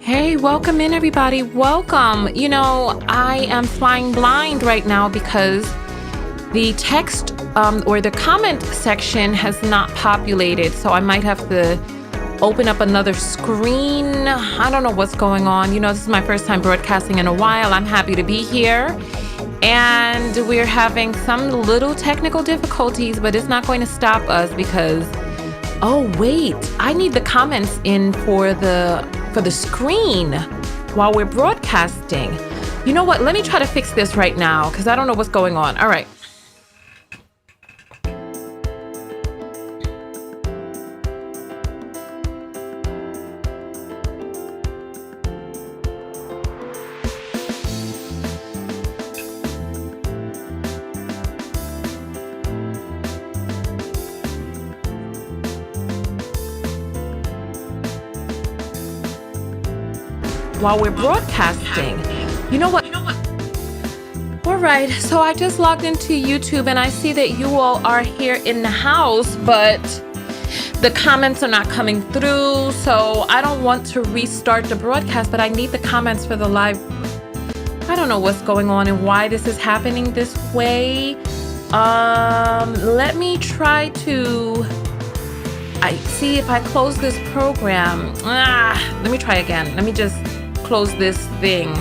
Hey, welcome in, everybody. Welcome. You know, I am flying blind right now because the text or the comment section has not populated. So I might have to open up another screen. I don't know what's going on. You know, this is my first time broadcasting in a while. I'm happy to be here. And we're having some little technical difficulties, but it's not going to stop us because, oh, wait, I need the comments in for the screen while we're broadcasting. You know what? Let me try to fix this right now because I don't know what's going on. All right. While we're broadcasting. You know what? All right, so I just logged into YouTube and I see that you all are here in the house, but the comments are not coming through. So I don't want to restart the broadcast, but I need the comments for the live. I don't know what's going on and why this is happening this way. Let me try to see if I close this program. Let me try again. Let me just close this thing.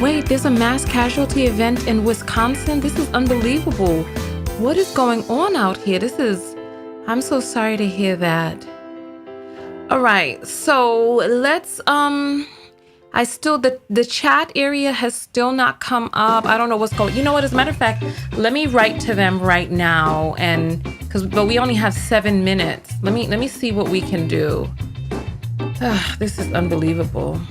Wait, there's a mass casualty event in Wisconsin? This is unbelievable. What is going on out here? I'm so sorry to hear that. All right, so let's, the chat area has still not come up. I don't know what's going, you know what, as a matter of fact, let me write to them right now but we only have 7 minutes. Let me see what we can do. This is unbelievable.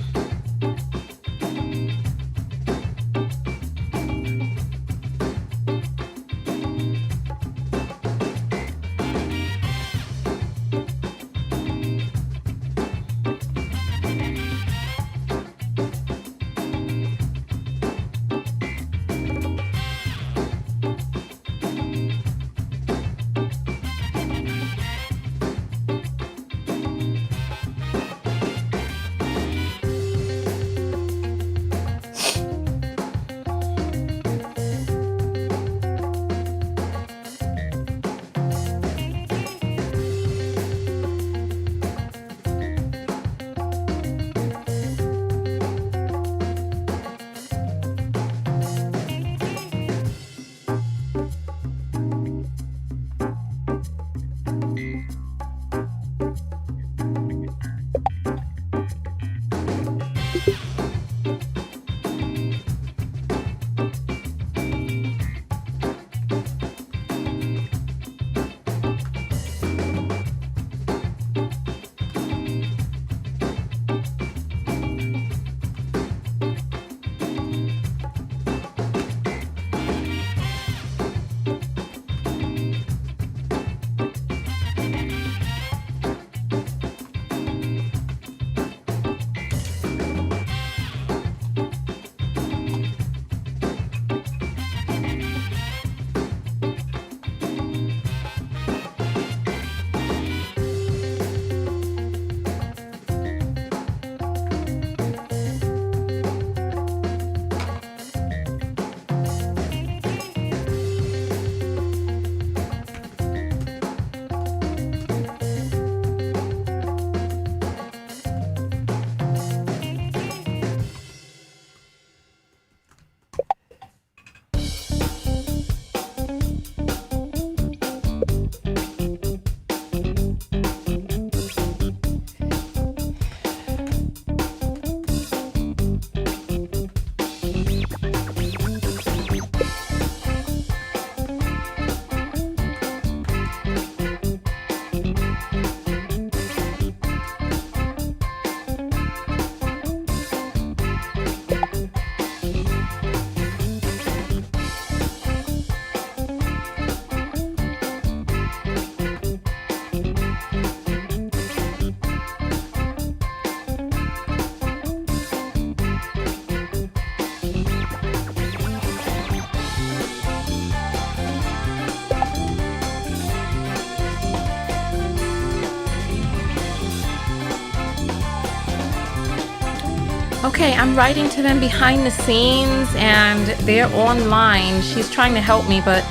Okay, I'm writing to them behind the scenes and they're online. She's trying to help me, but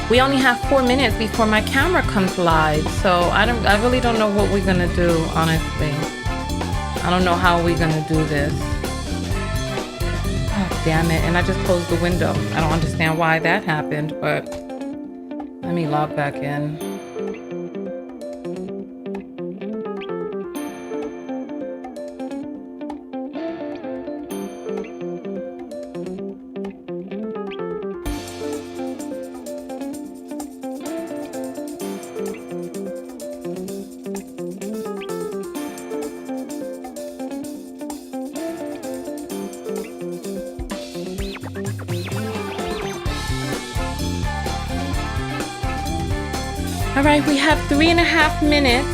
we only have 4 minutes before my camera comes live. So I really don't know what we're gonna do, honestly. I don't know how we're gonna do this. Oh, damn it. And I just closed the window. I don't understand why that happened, but let me log back in. All right, we have 3.5 minutes.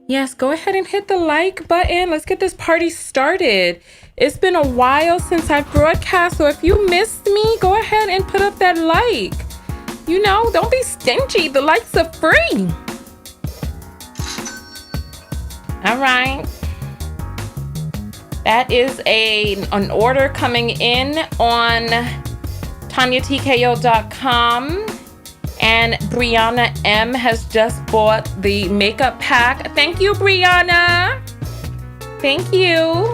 Yes, go ahead and hit the like button. Let's get this party started. It's been a while since I broadcast, so if you missed me, go ahead and put up that like. You know, don't be stingy. The likes are free. All right. That is an order coming in on TanyaTKO.com. And Brianna M has just bought the makeup pack. Thank you, Brianna. Thank you.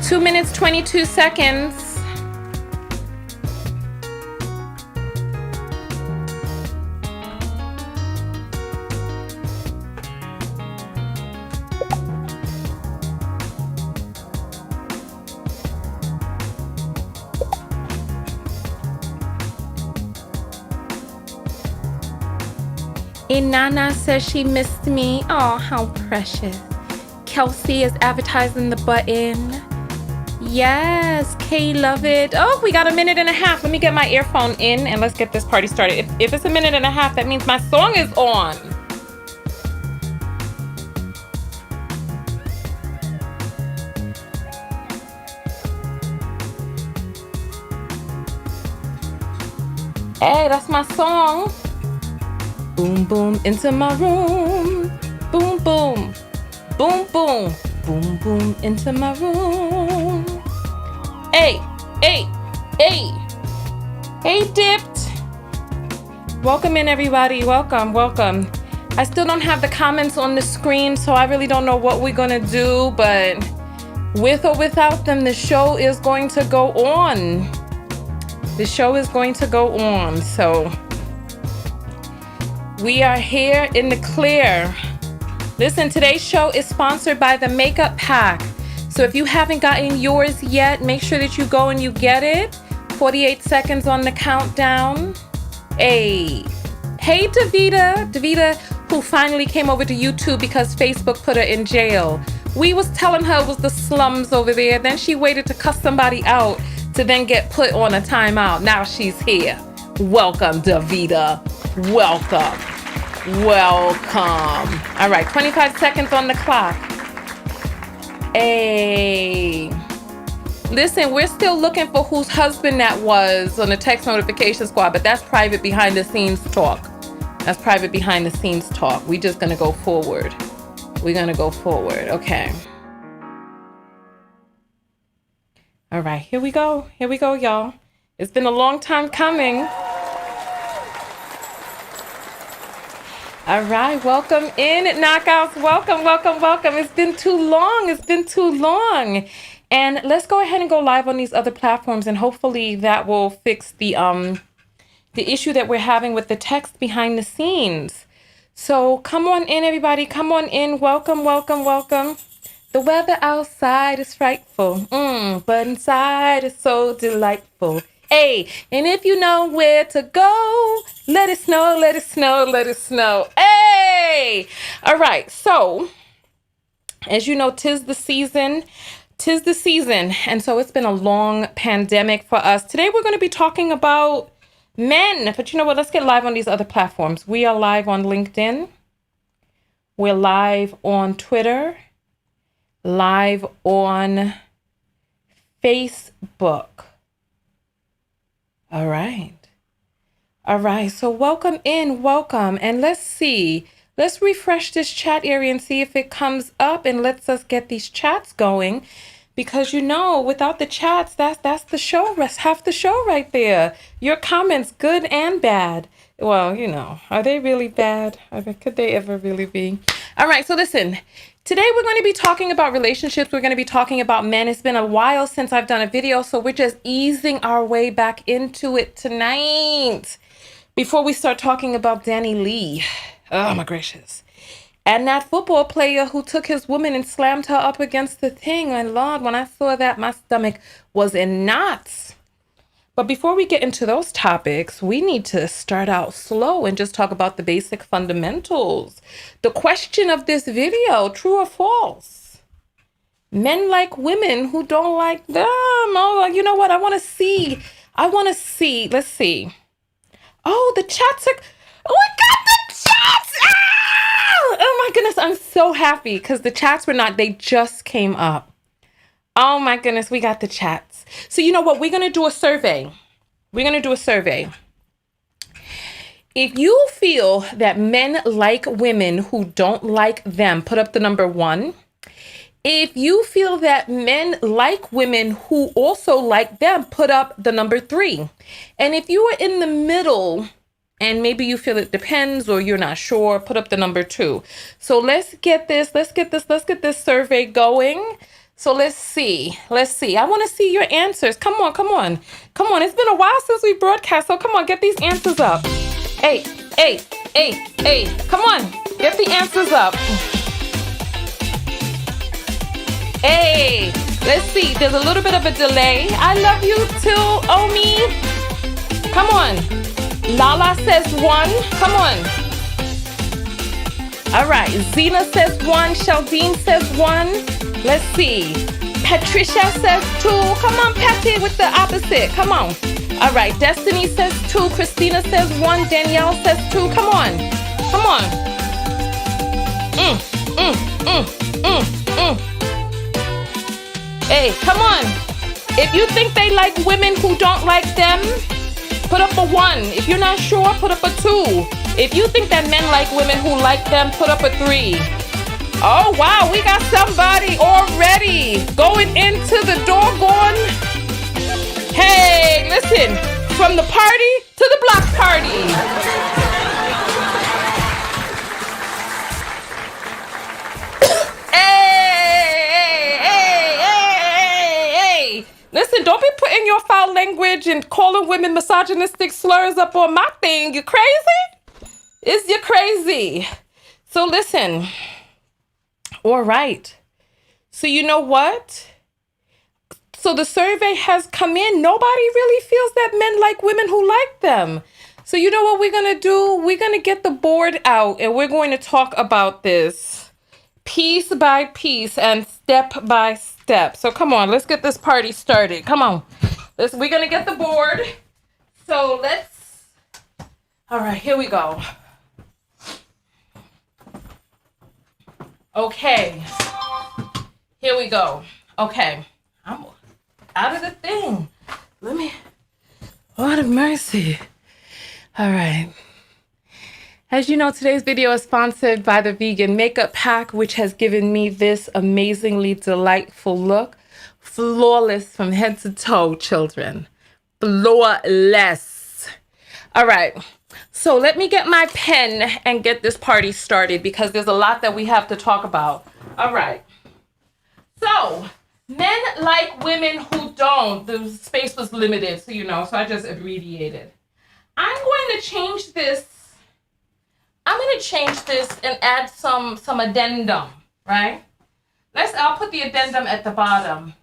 Two minutes, 22 seconds. Inanna says she missed me. Oh, how precious. Kelsey is advertising the button. Yes, Kay, love it. Oh, we got 1.5 minutes. Let me get my earphone in and let's get this party started. If it's 1.5 minutes, that means my song is on. Hey, that's my song. Boom, boom, into my room. Boom, boom. Boom, boom. Boom, boom, into my room. Hey, hey, hey. Hey, Dipped. Welcome in, everybody. Welcome, welcome. I still don't have the comments on the screen, so I really don't know what we're gonna do, but with or without them, the show is going to go on. The show is going to go on, so we are here in the clear. Listen, today's show is sponsored by the Makeup Pack. So if you haven't gotten yours yet, make sure that you go and you get it. 48 seconds on the countdown. Hey, Davida, who finally came over to YouTube because Facebook put her in jail. We was telling her it was the slums over there. Then she waited to cuss somebody out to then get put on a timeout. Now she's here. Welcome, Davida. Welcome. All right, 25 seconds on the clock. Hey. Listen, we're still looking for whose husband that was on the text notification squad, but that's private behind the scenes talk. That's private behind the scenes talk. We're just gonna go forward. We're gonna go forward, okay. All right, here we go, y'all. It's been a long time coming. All right, welcome in, Knockouts. Welcome. It's been too long. And let's go ahead and go live on these other platforms, and hopefully that will fix the issue that we're having with the text behind the scenes. So come on in, everybody. Come on in. Welcome. The weather outside is frightful, but inside is so delightful. Hey, and if you know where to go, let it snow, let it snow, let it snow. Hey! All right, so as you know, tis the season. Tis the season. And so it's been a long pandemic for us. Today we're going to be talking about men. But you know what? Let's get live on these other platforms. We are live on LinkedIn. We're live on Twitter. Live on Facebook. All right. All right. So welcome in. Welcome. And let's see. Let's refresh this chat area and see if it comes up and lets us get these chats going. Because you know, without the chats, that's the show. That's half the show right there. Your comments, good and bad. Well, you know, are they really bad? Could they ever really be? All right. So listen. Today we're going to be talking about relationships. We're going to be talking about men. It's been a while since I've done a video, so we're just easing our way back into it tonight. Before we start talking about Danny Lee. Oh my gracious. And that football player who took his woman and slammed her up against the thing. And Lord, when I saw that, my stomach was in knots. But before we get into those topics, we need to start out slow and just talk about the basic fundamentals. The question of this video, true or false? Men like women who don't like them. Oh, you know what? I want to see. Let's see. Oh, the chats are... Oh, I got the chats! Ah! Oh my goodness, I'm so happy because the chats were not, they just came up. Oh my goodness, we got the chats. So you know what? We're going to do a survey. If you feel that men like women who don't like them, put up the number 1. If you feel that men like women who also like them, put up the number 3. And if you are in the middle and maybe you feel it depends or you're not sure, put up the number 2. So let's get this survey going. So let's see. I want to see your answers. Come on. It's been a while since we broadcast, so come on, get these answers up. Hey. Come on, get the answers up. Hey, let's see. There's a little bit of a delay. I love you too, Omi. Come on. Lala says 1. Come on. All right. Zena says 1. Sheldine says 1. Let's see. Patricia says 2. Come on, Patty, with the opposite. Come on. All right. Destiny says 2. Christina says 1. Danielle says 2. Come on. Hey, come on. If you think they like women who don't like them, put up a 1. If you're not sure, put up a 2. If you think that men like women who like them, put up a 3. Oh, wow, we got somebody already going into the doggone. Hey, listen, from the party to the block party. Hey. Listen, don't be putting your foul language and calling women misogynistic slurs up on my thing. You crazy? Is you crazy? So listen. All right. So you know what? So the survey has come in. Nobody really feels that men like women who like them. So you know what we're going to do? We're going to get the board out and we're going to talk about this piece by piece and step by step. So come on, let's get this party started. Come on. We're going to get the board. So let's... All right, here we go. Okay, here we go. Okay, I'm out of the thing. Lord of mercy. All right. As you know, today's video is sponsored by the Vegan Makeup Pack, which has given me this amazingly delightful look. Flawless from head to toe, children. Flawless. All right. So let me get my pen and get this party started because there's a lot that we have to talk about. All right. So men like women who don't. The space was limited, so so I just abbreviated. I'm going to change this. And add some addendum, right? I'll put the addendum at the bottom.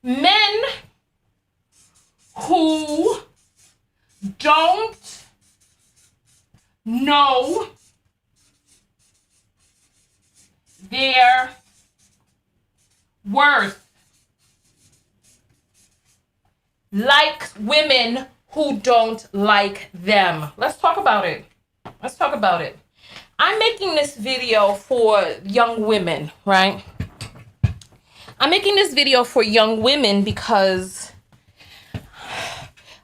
Men who don't know their worth, like women who don't like them. Let's talk about it. Let's talk about it. I'm making this video for young women, right? I'm making this video for young women because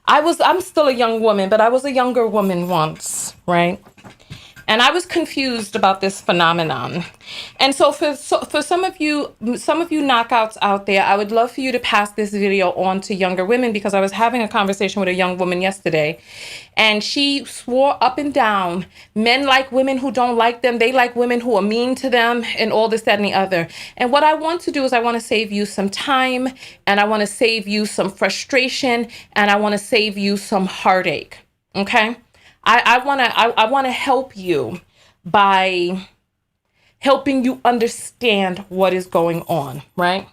I'm still a young woman, but I was a younger woman once, right? And I was confused about this phenomenon. And so for some of you knockouts out there, I would love for you to pass this video on to younger women, because I was having a conversation with a young woman yesterday, and she swore up and down, men like women who don't like them. They like women who are mean to them and all this, that, and the other. And what I want to do is I want to save you some time, and I want to save you some frustration, and I want to save you some heartache. Okay? I want to help you by helping you understand what is going on, right?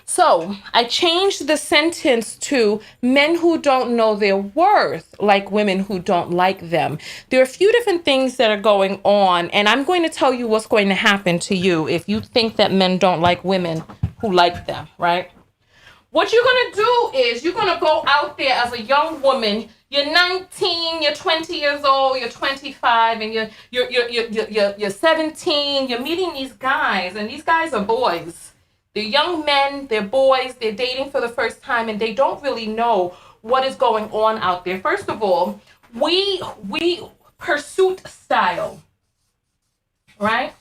So I changed the sentence to men who don't know their worth, like women who don't like them. There are a few different things that are going on, and I'm going to tell you what's going to happen to you if you think that men don't like women who like them, right? What you're going to do is you're going to go out there as a young woman. You're 19, you're 20 years old, you're 25, and you're 17. You're meeting these guys, and these guys are boys. They're young men, they're boys, they're dating for the first time, and they don't really know what is going on out there. First of all, we pursuit style, right?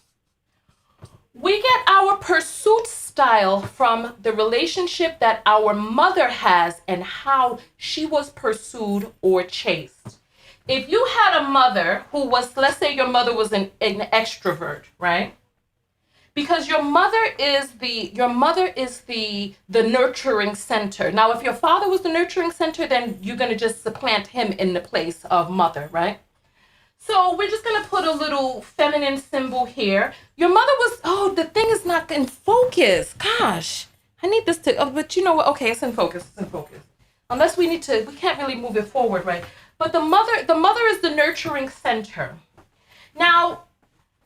We get our pursuit style from the relationship that our mother has and how she was pursued or chased. If you had a mother who was, let's say your mother was an extrovert, right? Because your mother is the nurturing center. Now, if your father was the nurturing center, then you're going to just supplant him in the place of mother, right? So we're just going to put a little feminine symbol here. Your mother was, the thing is not in focus. Gosh, I need this to, but you know what? Okay, it's in focus. Unless we can't really move it forward, right? But the mother is the nurturing center. Now,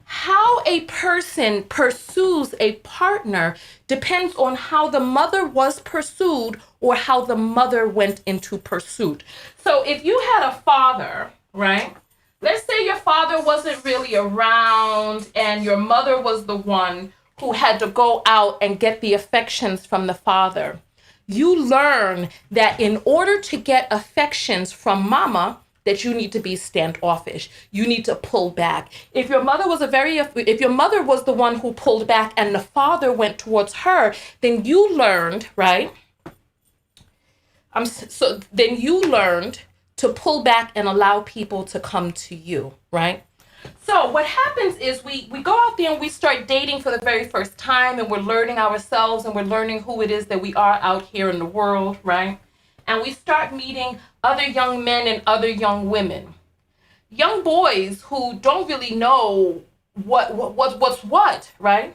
how a person pursues a partner depends on how the mother was pursued or how the mother went into pursuit. So if you had a father, right? Let's say your father wasn't really around and your mother was the one who had to go out and get the affections from the father. You learn that in order to get affections from mama, that you need to be standoffish. You need to pull back. If your mother was the one who pulled back and the father went towards her, then you learned, right? Then you learned to pull back and allow people to come to you, right? So what happens is we go out there and we start dating for the very first time, and we're learning ourselves and we're learning who it is that we are out here in the world, right? And we start meeting other young men and other young women. Young boys who don't really know what's what, right?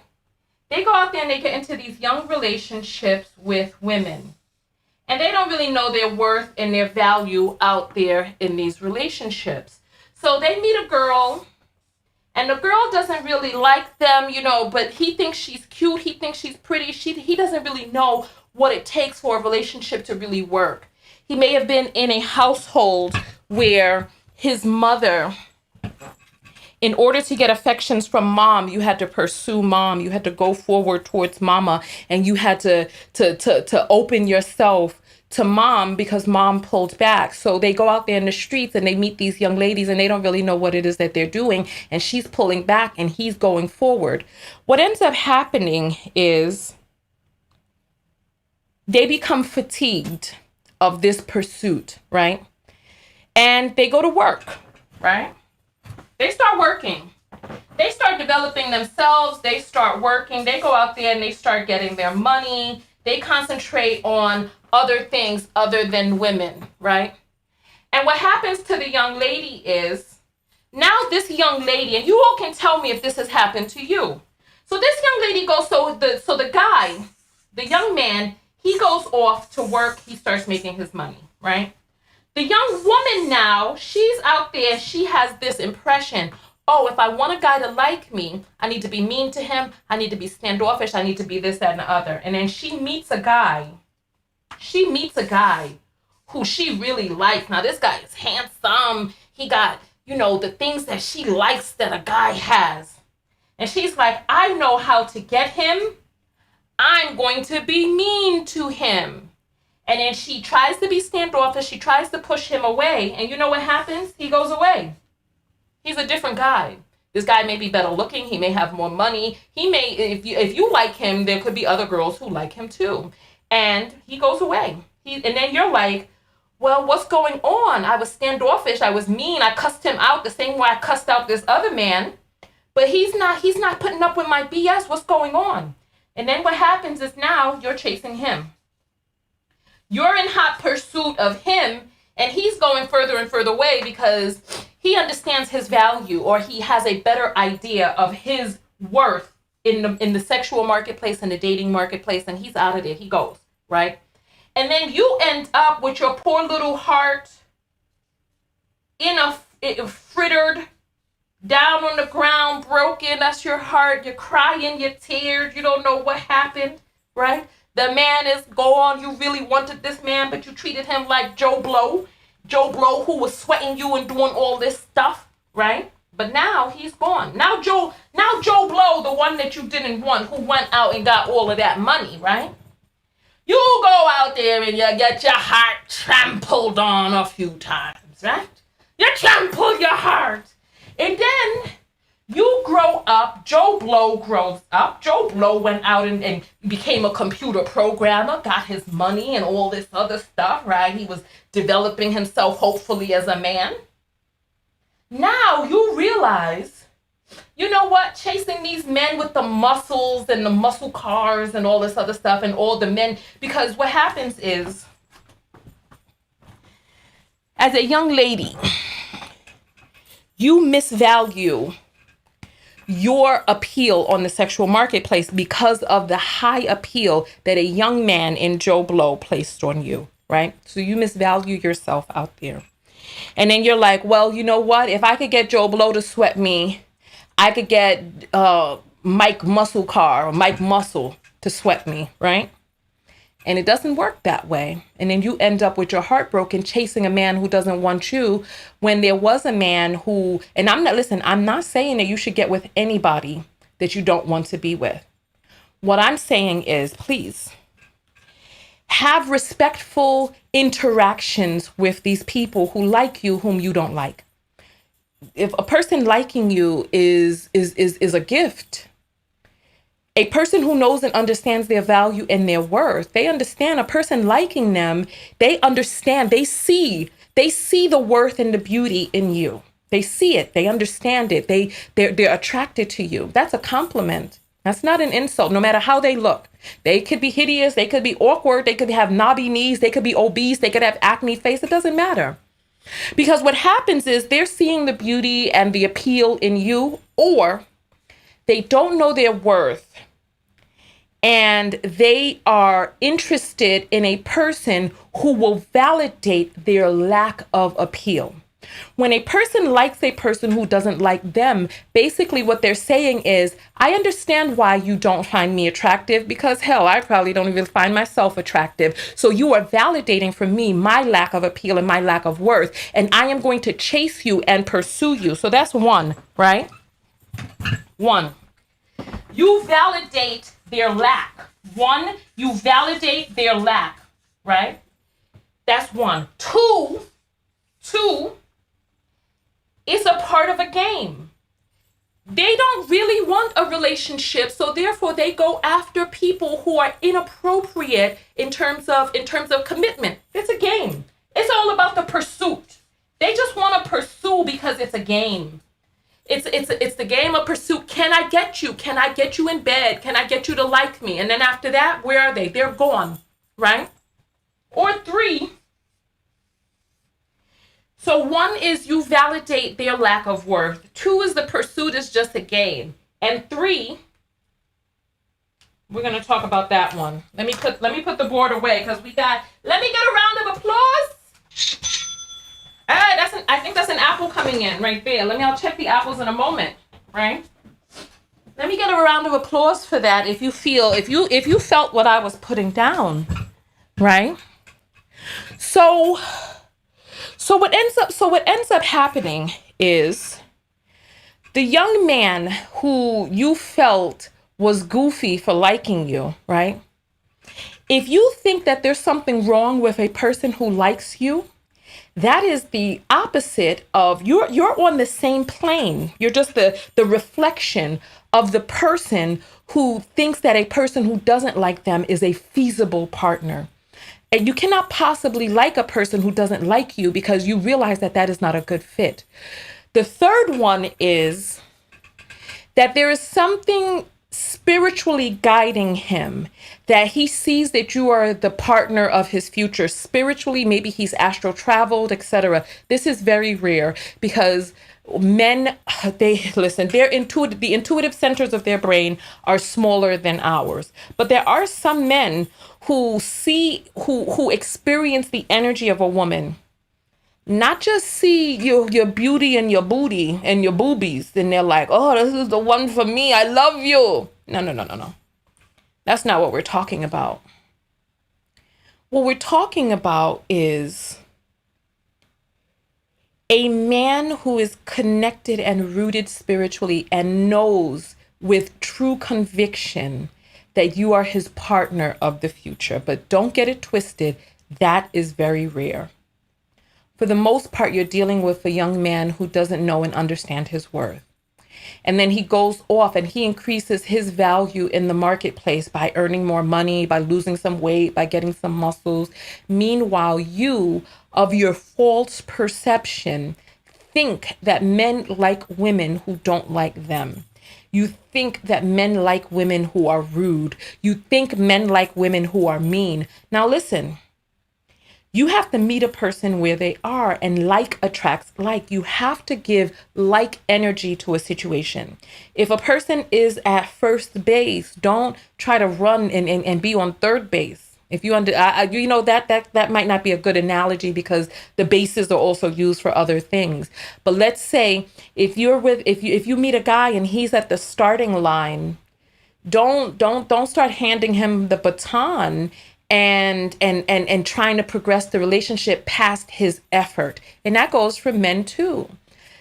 They go out there and they get into these young relationships with women. And they don't really know their worth and their value out there in these relationships. So they meet a girl, and the girl doesn't really like them, but he thinks she's cute. He thinks she's pretty. He doesn't really know what it takes for a relationship to really work. He may have been in a household where his mother, in order to get affections from mom, you had to pursue mom. You had to go forward towards mama, and you had to open yourself to mom because mom pulled back. So they go out there in the streets and they meet these young ladies, and they don't really know what it is that they're doing. And she's pulling back and he's going forward. What ends up happening is they become fatigued of this pursuit, right? And they go to work, right? They start working. They start developing themselves. They start working. They go out there and they start getting their money. They concentrate on other things other than women, right? And what happens to the young lady is, now this young lady, and you all can tell me if this has happened to you. So this young lady goes, so the guy, the young man, he goes off to work. He starts making his money, right? The young woman now, she's out there, she has this impression, oh, if I want a guy to like me, I need to be mean to him, I need to be standoffish, I need to be this, that, and the other. And then she meets a guy who she really likes. Now, this guy is handsome. He got, the things that she likes that a guy has. And she's like, I know how to get him. I'm going to be mean to him. And then she tries to be standoffish. She tries to push him away. And you know what happens? He goes away. He's a different guy. This guy may be better looking. He may have more money. He may, if you like him, there could be other girls who like him too. And he goes away. And then you're like, well, what's going on? I was standoffish. I was mean. I cussed him out the same way I cussed out this other man. But he's not putting up with my BS. What's going on? And then what happens is now you're chasing him. You're in hot pursuit of him, and he's going further and further away because he understands his value, or he has a better idea of his worth in the sexual marketplace and the dating marketplace, and he's out of there. He goes, right? And then you end up with your poor little heart in a frittered, down on the ground, broken. That's your heart. You're crying, you're tears. You don't know what happened, right? The man is gone. You really wanted this man, but you treated him like Joe Blow. Joe Blow, who was sweating you and doing all this stuff, right? But now he's gone. Now Joe Blow, the one that you didn't want, who went out and got all of that money, right? You go out there and you get your heart trampled on a few times, right? You trample your heart. And then you grow up. Joe Blow grows up. Joe Blow went out and became a computer programmer, got his money and all this other stuff, right? He was developing himself, hopefully, as a man. Now you realize, you know what? Chasing these men with the muscles and the muscle cars and all this other stuff and all the men, because what happens is, as a young lady, you misvalue your appeal on the sexual marketplace because of the high appeal that a young man in Joe Blow placed on you, right? So you misvalue yourself out there. And then you're like, well, you know what? If I could get Joe Blow to sweat me, I could get Mike Muscle Car or Mike Muscle to sweat me, right? And it doesn't work that way. And then you end up with your heart broken chasing a man who doesn't want you, when there was a man who, and I'm not saying that you should get with anybody that you don't want to be with. What I'm saying is, please have respectful interactions with these people who like you, whom you don't like. If a person liking you is a gift, a person who knows and understands their value and their worth, they understand. A person liking them, they understand, they see the worth and the beauty in you. They see it, they understand it, they're attracted to you. That's a compliment. That's not an insult, no matter how they look. They could be hideous, they could be awkward, they could have knobby knees, they could be obese, they could have acne face, it doesn't matter. Because what happens is they're seeing the beauty and the appeal in you, or they don't know their worth and they are interested in a person who will validate their lack of appeal. When a person likes a person who doesn't like them, basically what they're saying is, I understand why you don't find me attractive, because hell, I probably don't even find myself attractive. So you are validating for me my lack of appeal and my lack of worth, and I am going to chase you and pursue you. So that's one, right? One, you validate their lack. One, you validate their lack, right? That's one. Two, it's a part of a game. They don't really want a relationship, so therefore they go after people who are inappropriate in terms of commitment. It's a game. It's all about the pursuit. They just want to pursue because it's a game. It's the game of pursuit. Can I get you? Can I get you in bed? Can I get you to like me? And then after that, where are they? They're gone, right? Or three. So one is you validate their lack of worth. Two is the pursuit is just a game. And three, we're going to talk about that one. Let me put the board away because let me get a round of applause. I think that's an apple coming in right there. I'll check the apples in a moment, right? Let me get a round of applause for that if you felt what I was putting down, right? So what ends up happening is the young man who you felt was goofy for liking you, right? If you think that there's something wrong with a person who likes you, that is the opposite of you're on the same plane. You're just the reflection of the person who thinks that a person who doesn't like them is a feasible partner. And you cannot possibly like a person who doesn't like you because you realize that that is not a good fit. The third one is that there is something spiritually guiding him, that he sees that you are the partner of his future spiritually. Maybe he's astral traveled, etc. This is very rare because men, the intuitive centers of their brain are smaller than ours. But there are some men who who experience the energy of a woman, not just see your beauty and your booty and your boobies, and they're like, oh, this is the one for me. I love you. No. That's not what we're talking about. What we're talking about is a man who is connected and rooted spiritually and knows with true conviction that you are his partner of the future. But don't get it twisted. That is very rare. For the most part, you're dealing with a young man who doesn't know and understand his worth. And then he goes off and he increases his value in the marketplace by earning more money, by losing some weight, by getting some muscles. Meanwhile, you, of your false perception, think that men like women who don't like them. You think that men like women who are rude. You think men like women who are mean. Now listen. You have to meet a person where they are, and like attracts like. You have to give like energy to a situation. If a person is at first base, don't try to run and be on third base. If you that might not be a good analogy because the bases are also used for other things. But let's say if you meet a guy and he's at the starting line, don't start handing him the baton and trying to progress the relationship past his effort. And that goes for men too.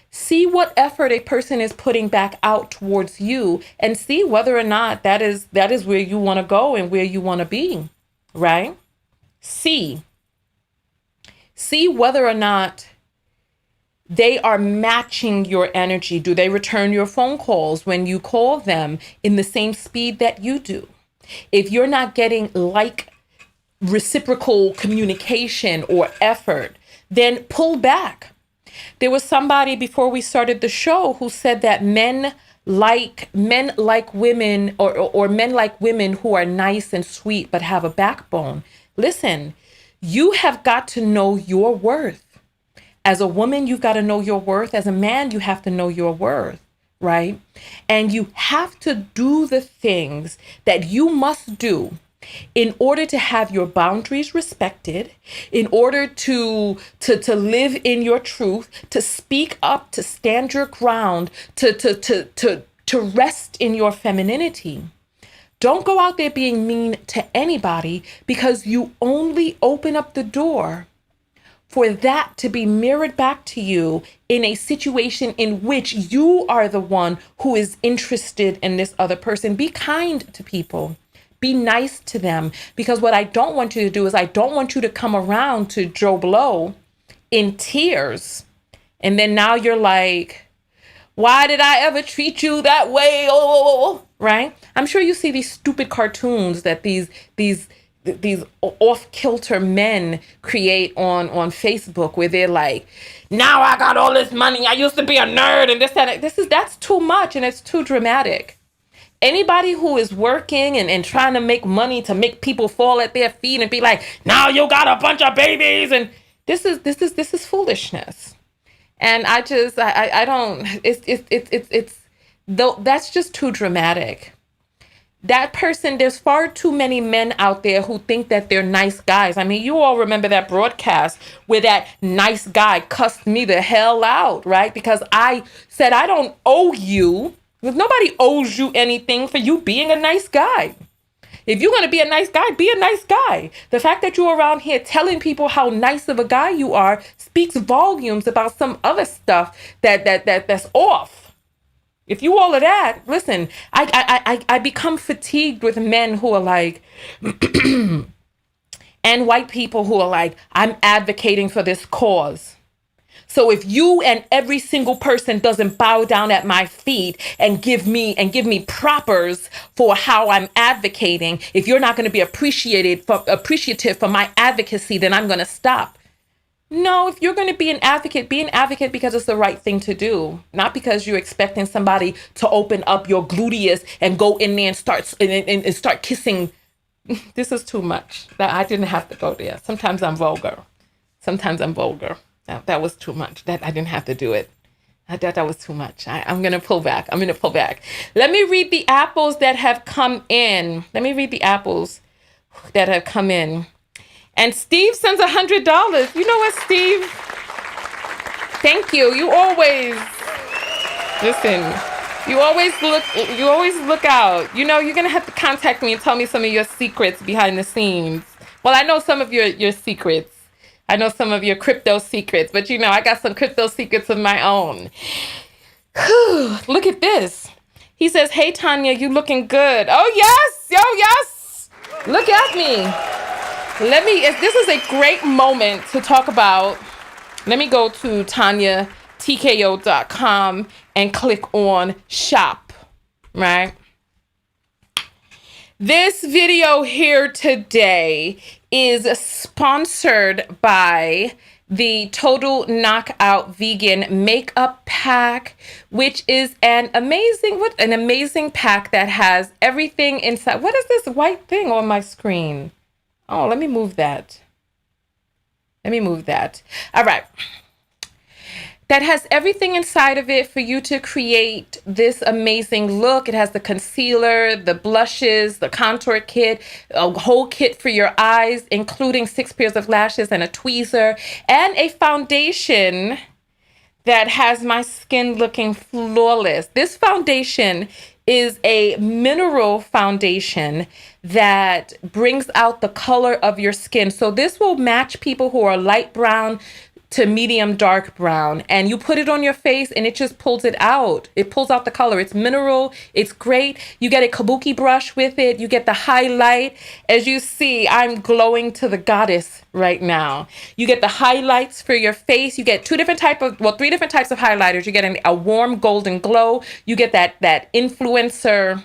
See what effort a person is putting back out towards you and see whether or not that is where you want to go and where you want to be, right? See whether or not they are matching your energy. Do they return your phone calls when you call them in the same speed that you do? If you're not getting like reciprocal communication or effort, then pull back. There was somebody before we started the show who said that men like women or men like women who are nice and sweet but have a backbone. Listen, you have got to know your worth. As a woman, you've got to know your worth. As a man, you have to know your worth, right? And you have to do the things that you must do in order to have your boundaries respected, in order to live in your truth, to speak up, to stand your ground, to rest in your femininity. Don't go out there being mean to anybody, because you only open up the door for that to be mirrored back to you in a situation in which you are the one who is interested in this other person. Be kind to people. Be nice to them, because what I don't want you to do is I don't want you to come around to Joe Blow in tears. And then now you're like, why did I ever treat you that way? Oh, right? I'm sure you see these stupid cartoons that these off-kilter men create on Facebook where they're like, now I got all this money. I used to be a nerd and that's too much and it's too dramatic. Anybody who is working and trying to make money to make people fall at their feet and be like, now you got a bunch of babies, and this is foolishness. And I don't, it's though that's just too dramatic. that person, there's far too many men out there who think that they're nice guys. I mean, you all remember that broadcast where that nice guy cussed me the hell out, right? Because I said, I don't owe you. Nobody owes you anything for you being a nice guy. If you're going to be a nice guy, be a nice guy. The fact that you're around here telling people how nice of a guy you are speaks volumes about some other stuff that's off. If you all of that, listen, I become fatigued with men who are like, and white people who are like, I'm advocating for this cause. So if you and every single person doesn't bow down at my feet and give me propers for how I'm advocating, if you're not going to be appreciative for my advocacy, then I'm going to stop. No, if you're going to be an advocate because it's the right thing to do, not because you're expecting somebody to open up your gluteus and go in there and start kissing. This is too much. That I didn't have to go there. Sometimes I'm vulgar. That was too much. That I didn't have to do it. That was too much. I'm going to pull back. Let me read the apples that have come in. And Steve sends $100. You know what, Steve? Thank you. You always look out. You know, you're going to have to contact me and tell me some of your secrets behind the scenes. Well, I know some of your secrets. I know some of your crypto secrets, but you know, I got some crypto secrets of my own. Look at this. He says, hey, Tanya, you looking good. Oh, yes. Yes. Look at me. This is a great moment to talk about. Let me go to TanyaTKO.com and click on shop, right? This video here today is sponsored by the Total Knockout Vegan Makeup Pack, which is an amazing pack that has everything inside. What is this white thing on my screen? Oh, let me move that. All right. That has everything inside of it for you to create this amazing look. It has the concealer, the blushes, the contour kit, a whole kit for your eyes, including 6 pairs of lashes and a tweezer, and a foundation that has my skin looking flawless. This foundation is a mineral foundation that brings out the color of your skin. So this will match people who are light brown to medium dark brown, and you put it on your face and it just pulls it out. It pulls out the color. It's mineral. It's great. You get a kabuki brush with it. You get the highlight. As you see, I'm glowing to the goddess right now. You get the highlights for your face. You get three different types of highlighters. You get a warm golden glow. You get that influencer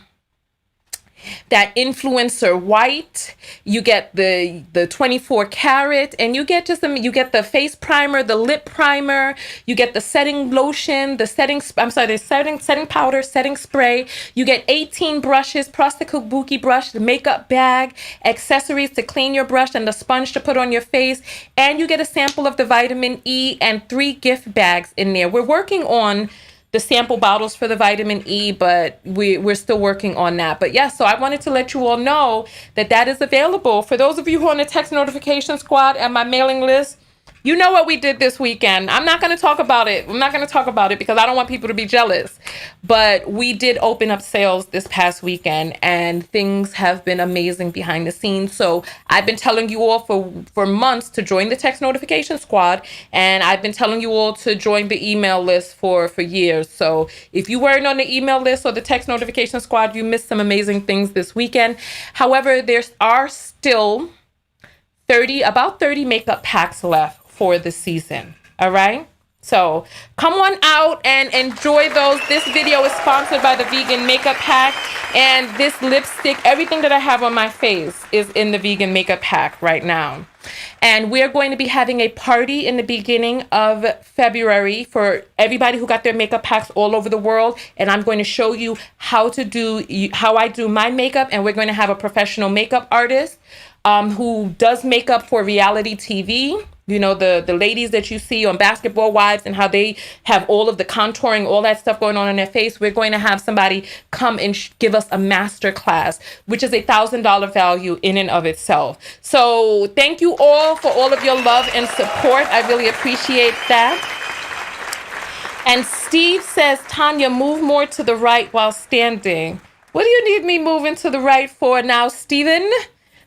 white, you get the 24 karat, and you get the face primer, the lip primer, you get the setting lotion, the setting powder, setting spray, you get 18 brushes plus the kabuki brush, the makeup bag, accessories to clean your brush, and the sponge to put on your face, and you get a sample of the vitamin E and 3 gift bags in there. We're working on the sample bottles for the vitamin E, but we're still working on that. But yeah, so I wanted to let you all know that is available. For those of you who are on the text notification squad and my mailing list, you know what we did this weekend. I'm not going to talk about it. Because I don't want people to be jealous. But we did open up sales this past weekend, and things have been amazing behind the scenes. So I've been telling you all for months to join the text notification squad, and I've been telling you all to join the email list for years. So if you weren't on the email list or the text notification squad, you missed some amazing things this weekend. However, there are still about 30 makeup packs left for the season. All right. So come on out and enjoy those. This video is sponsored by the Vegan Makeup Pack, and this lipstick, everything that I have on my face is in the Vegan Makeup Pack right now. And we're going to be having a party in the beginning of February for everybody who got their makeup packs all over the world. And I'm going to show you how I do my makeup. And we're going to have a professional makeup artist who does makeup for reality TV. You know, the ladies that you see on Basketball Wives and how they have all of the contouring, all that stuff going on in their face. We're going to have somebody come and give us a master class, which is $1,000 value in and of itself. So thank you all for all of your love and support. I really appreciate that. And Steve says, Tanya, move more to the right while standing. What do you need me moving to the right for now, Steven?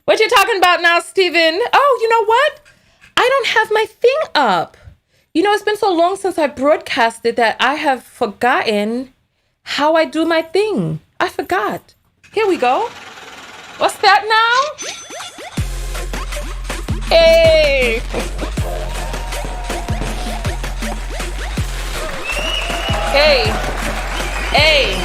What you talking about now, Steven? Oh, you know what? I don't have my thing up. You know, it's been so long since I broadcasted that I have forgotten how I do my thing. I forgot. Here we go. What's that now? Hey. Hey. Hey.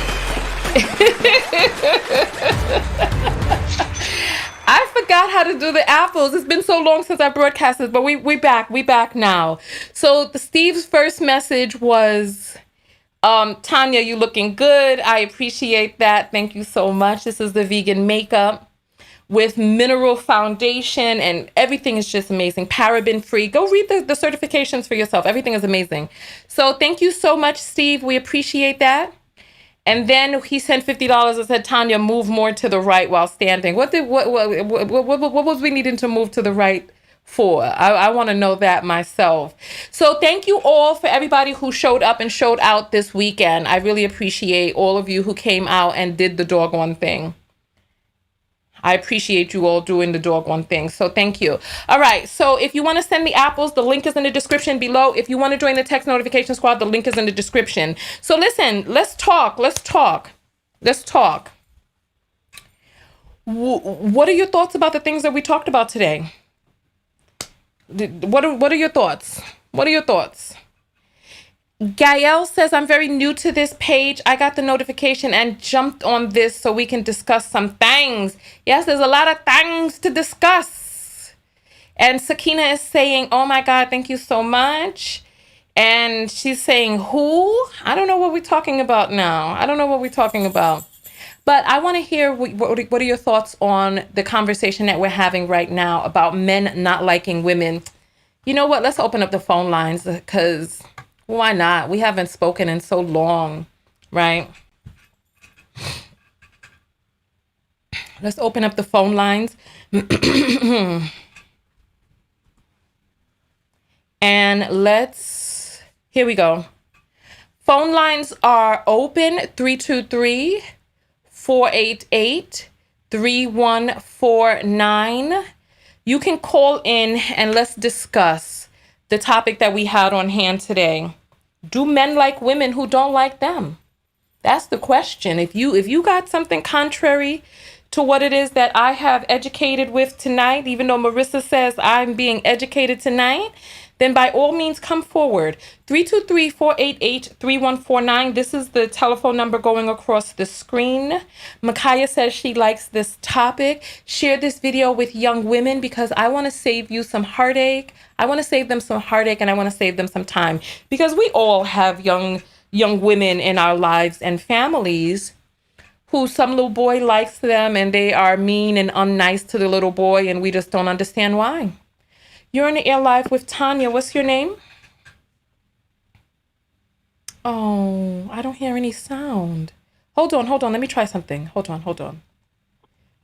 I forgot how to do the apples. It's been so long since I broadcasted, but we back now. So Steve's first message was, Tanya, you looking good. I appreciate that. Thank you so much. This is the vegan makeup with mineral foundation, and everything is just amazing. Paraben free. Go read the certifications for yourself. Everything is amazing. So thank you so much, Steve. We appreciate that. And then he sent $50 and said, Tanya, move more to the right while standing. What was we needing to move to the right for? I want to know that myself. So thank you all for everybody who showed up and showed out this weekend. I really appreciate all of you who came out and did the doggone thing. I appreciate you all doing the doggone thing. So thank you. All right. So if you want to send the apples, the link is in the description below. If you want to join the text notification squad, the link is in the description. So listen, let's talk. What are your thoughts about the things that we talked about today? What are your thoughts? Gael says, I'm very new to this page. I got the notification and jumped on this so we can discuss some things. Yes, there's a lot of things to discuss. And Sakina is saying, oh my God, thank you so much. And she's saying, who? I don't know what we're talking about now. But I want to hear what are your thoughts on the conversation that we're having right now about men not liking women. You know what? Let's open up the phone lines because why not? We haven't spoken in so long, right? Let's open up the phone lines. And here we go. Phone lines are open, 323-488-3149. You can call in and let's discuss the topic that we had on hand today. Do men like women who don't like them? That's the question. If you got something contrary to what it is that I have educated with tonight, even though Marissa says I'm being educated tonight, then by all means come forward. 323-488-3149. This is the telephone number going across the screen. Micaiah says she likes this topic. Share this video with young women because I want to save you some heartache. I want to save them some heartache and I want to save them some time because we all have young women in our lives and families who some little boy likes them and they are mean and unnice to the little boy and we just don't understand why. You're on the air live with Tanya. What's your name? Oh, I don't hear any sound. Hold on. Let me try something. Hold on.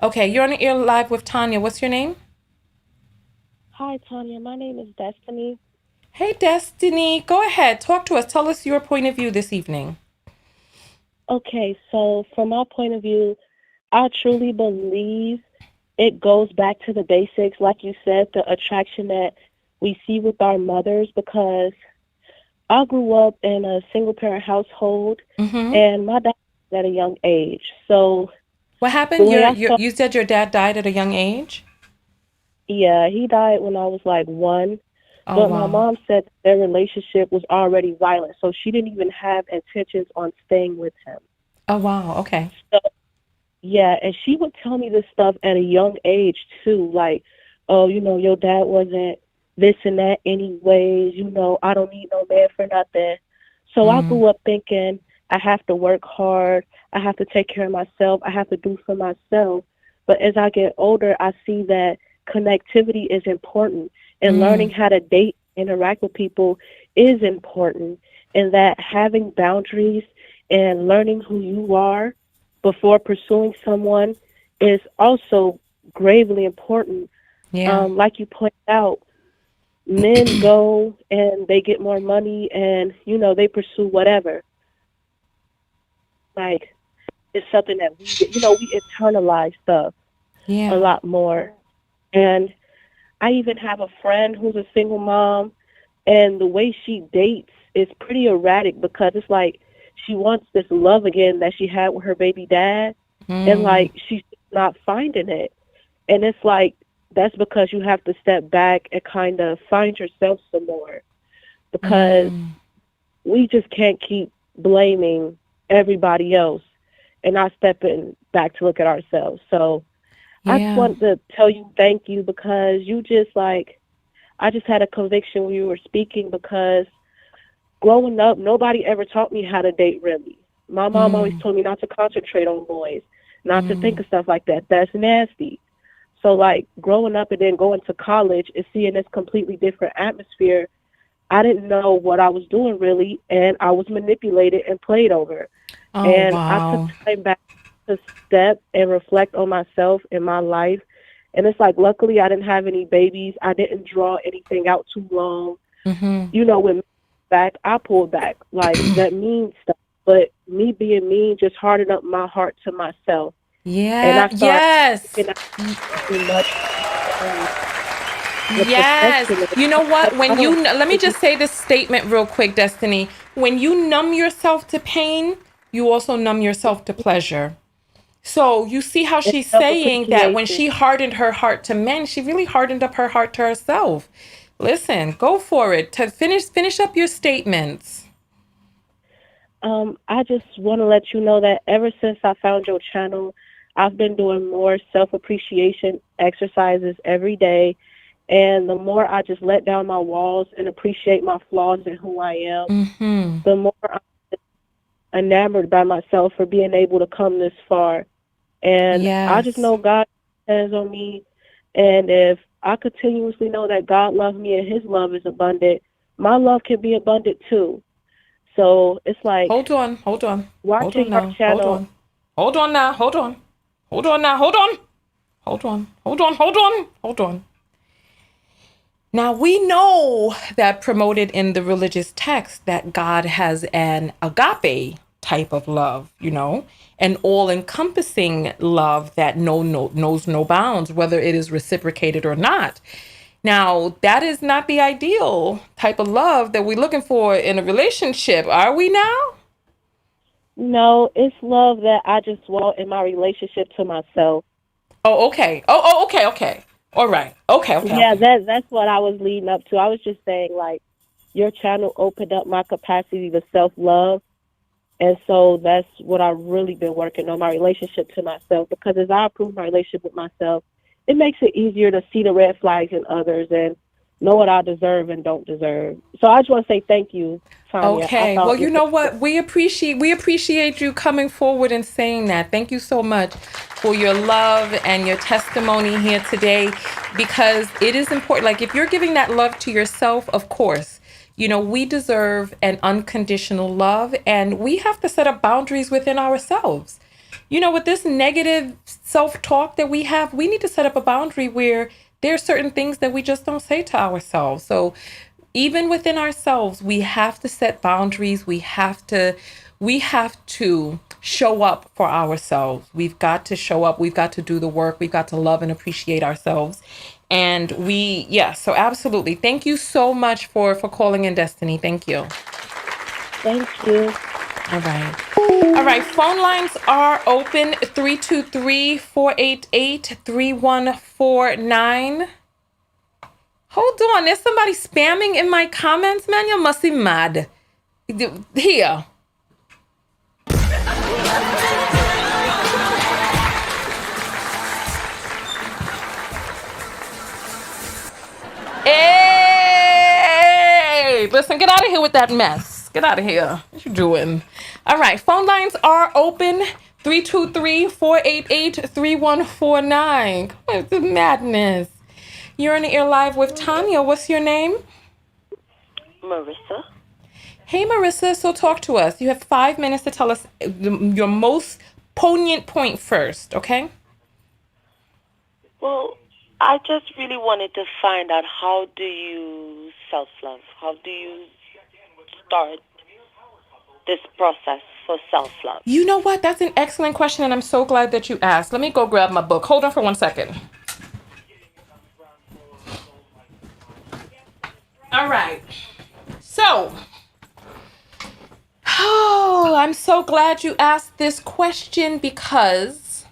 Okay, you're on the air live with Tanya. What's your name? Hi, Tanya. My name is Destiny. Hey, Destiny. Go ahead. Talk to us. Tell us your point of view this evening. Okay, so from my point of view, I truly believe it goes back to the basics, like you said, the attraction that we see with our mothers, because I grew up in a single-parent household, and my dad died at a young age. So what happened? You said your dad died at a young age? Yeah, he died when I was like 1. Oh, but wow. my mom said their relationship was already violent, so she didn't even have intentions on staying with him. Oh, wow. Okay. So, yeah, and she would tell me this stuff at a young age, too, like, oh, your dad wasn't this and that anyways, I don't need no man for nothing. So I grew up thinking I have to work hard, I have to take care of myself, I have to do for myself. But as I get older, I see that connectivity is important, and learning how to date, interact with people is important, and that having boundaries and learning who you are before pursuing someone is also gravely important. Yeah. Like you pointed out, men go and they get more money and, they pursue whatever. Like, it's something that we internalize stuff a Yeah. lot more. And I even have a friend who's a single mom, and the way she dates is pretty erratic because it's like she wants this love again that she had with her baby dad, and like she's not finding it. And it's like that's because you have to step back and kind of find yourself some more, because we just can't keep blaming everybody else and not stepping back to look at ourselves. So I just Yeah. wanted to tell you thank you, because you just like, I just had a conviction when you were speaking, because growing up, nobody ever taught me how to date really. My mom always told me not to concentrate on boys, not to think of stuff like that. That's nasty. So like growing up and then going to college and seeing this completely different atmosphere, I didn't know what I was doing really, and I was manipulated and played over. Oh, And I took wow. time back to step and reflect on myself and my life. And it's like, luckily, I didn't have any babies. I didn't draw anything out too long. When back, I pulled back. Like, that mean stuff. But me being mean just hardened up my heart to myself. And Yeah. I started Yes. looking at too much um, the Yes. perfection. And You know like, what? I When don't let me have to just say this statement real quick, Destiny. When you numb yourself to pain, you also numb yourself to pleasure. So you see how do she's saying that when self-appreciation. she hardened her heart to men, she really hardened up her heart to herself. Listen, go for it. To finish up your statements. I just want to let you know that ever since I found your channel, I've been doing more self-appreciation exercises every day. And the more I just let down my walls and appreciate my flaws and who I am, the more I'm enamored by myself for being able to come this far. And I just Yes. know God hands on me. And if I continuously know that God loves me and his love is abundant, my love can be abundant too. So it's like Hold on. Hold on. Hold on watching our now. Hold channel. on. Hold on now. Hold on. Hold on now. Hold on. Hold on. Hold on. Hold on. Hold on. Now we know that promoted in the religious text that God has an agape type of love, an all-encompassing love that knows no bounds, whether it is reciprocated or not. Now, that is not the ideal type of love that we're looking for in a relationship, are we now? No, it's love that I just want in my relationship to myself. Oh, okay. Okay, okay. All right. Okay, okay, Yeah, okay. that's what I was leading up to. I was just saying, like, your channel opened up my capacity to self love. And so that's what I've really been working on, my relationship to myself. Because as I improve my relationship with myself, it makes it easier to see the red flags in others and know what I deserve and don't deserve. So I just want to say thank you, Tanya. I Okay. Well, thought you your know what? We appreciate you coming forward and saying that. Thank you so much for your love and your testimony here today, because it is important. Like, if you're giving that love to yourself, of course, we deserve an unconditional love, and we have to set up boundaries within ourselves. With this negative self-talk that we have, we need to set up a boundary where there are certain things that we just don't say to ourselves. So even within ourselves, we have to set boundaries. We have to show up for ourselves. We've got to show up. We've got to do the work. We've got to love and appreciate ourselves. And so absolutely. Thank you so much for calling in, Destiny. Thank you. thank you. All right. All right. Phone lines are open: 323-488-3149. Hold on. There's somebody spamming in my comments, man. You must be mad. Here. Hey! Listen, get out of here with that mess. Get out of here. What you doing? All right. Phone lines are open: 323-488-3149. Come on, it's madness. You're in the air live with Tanya. What's your name? Marissa. Hey, Marissa. So talk to us. You have 5 minutes to tell us your most poignant point first, okay? Well, I just really wanted to find out, how do you self-love? How do you start this process for self-love? You know what? That's an excellent question, and I'm so glad that you asked. Let me go grab my book. Hold on for 1 second. All right. So, I'm so glad you asked this question because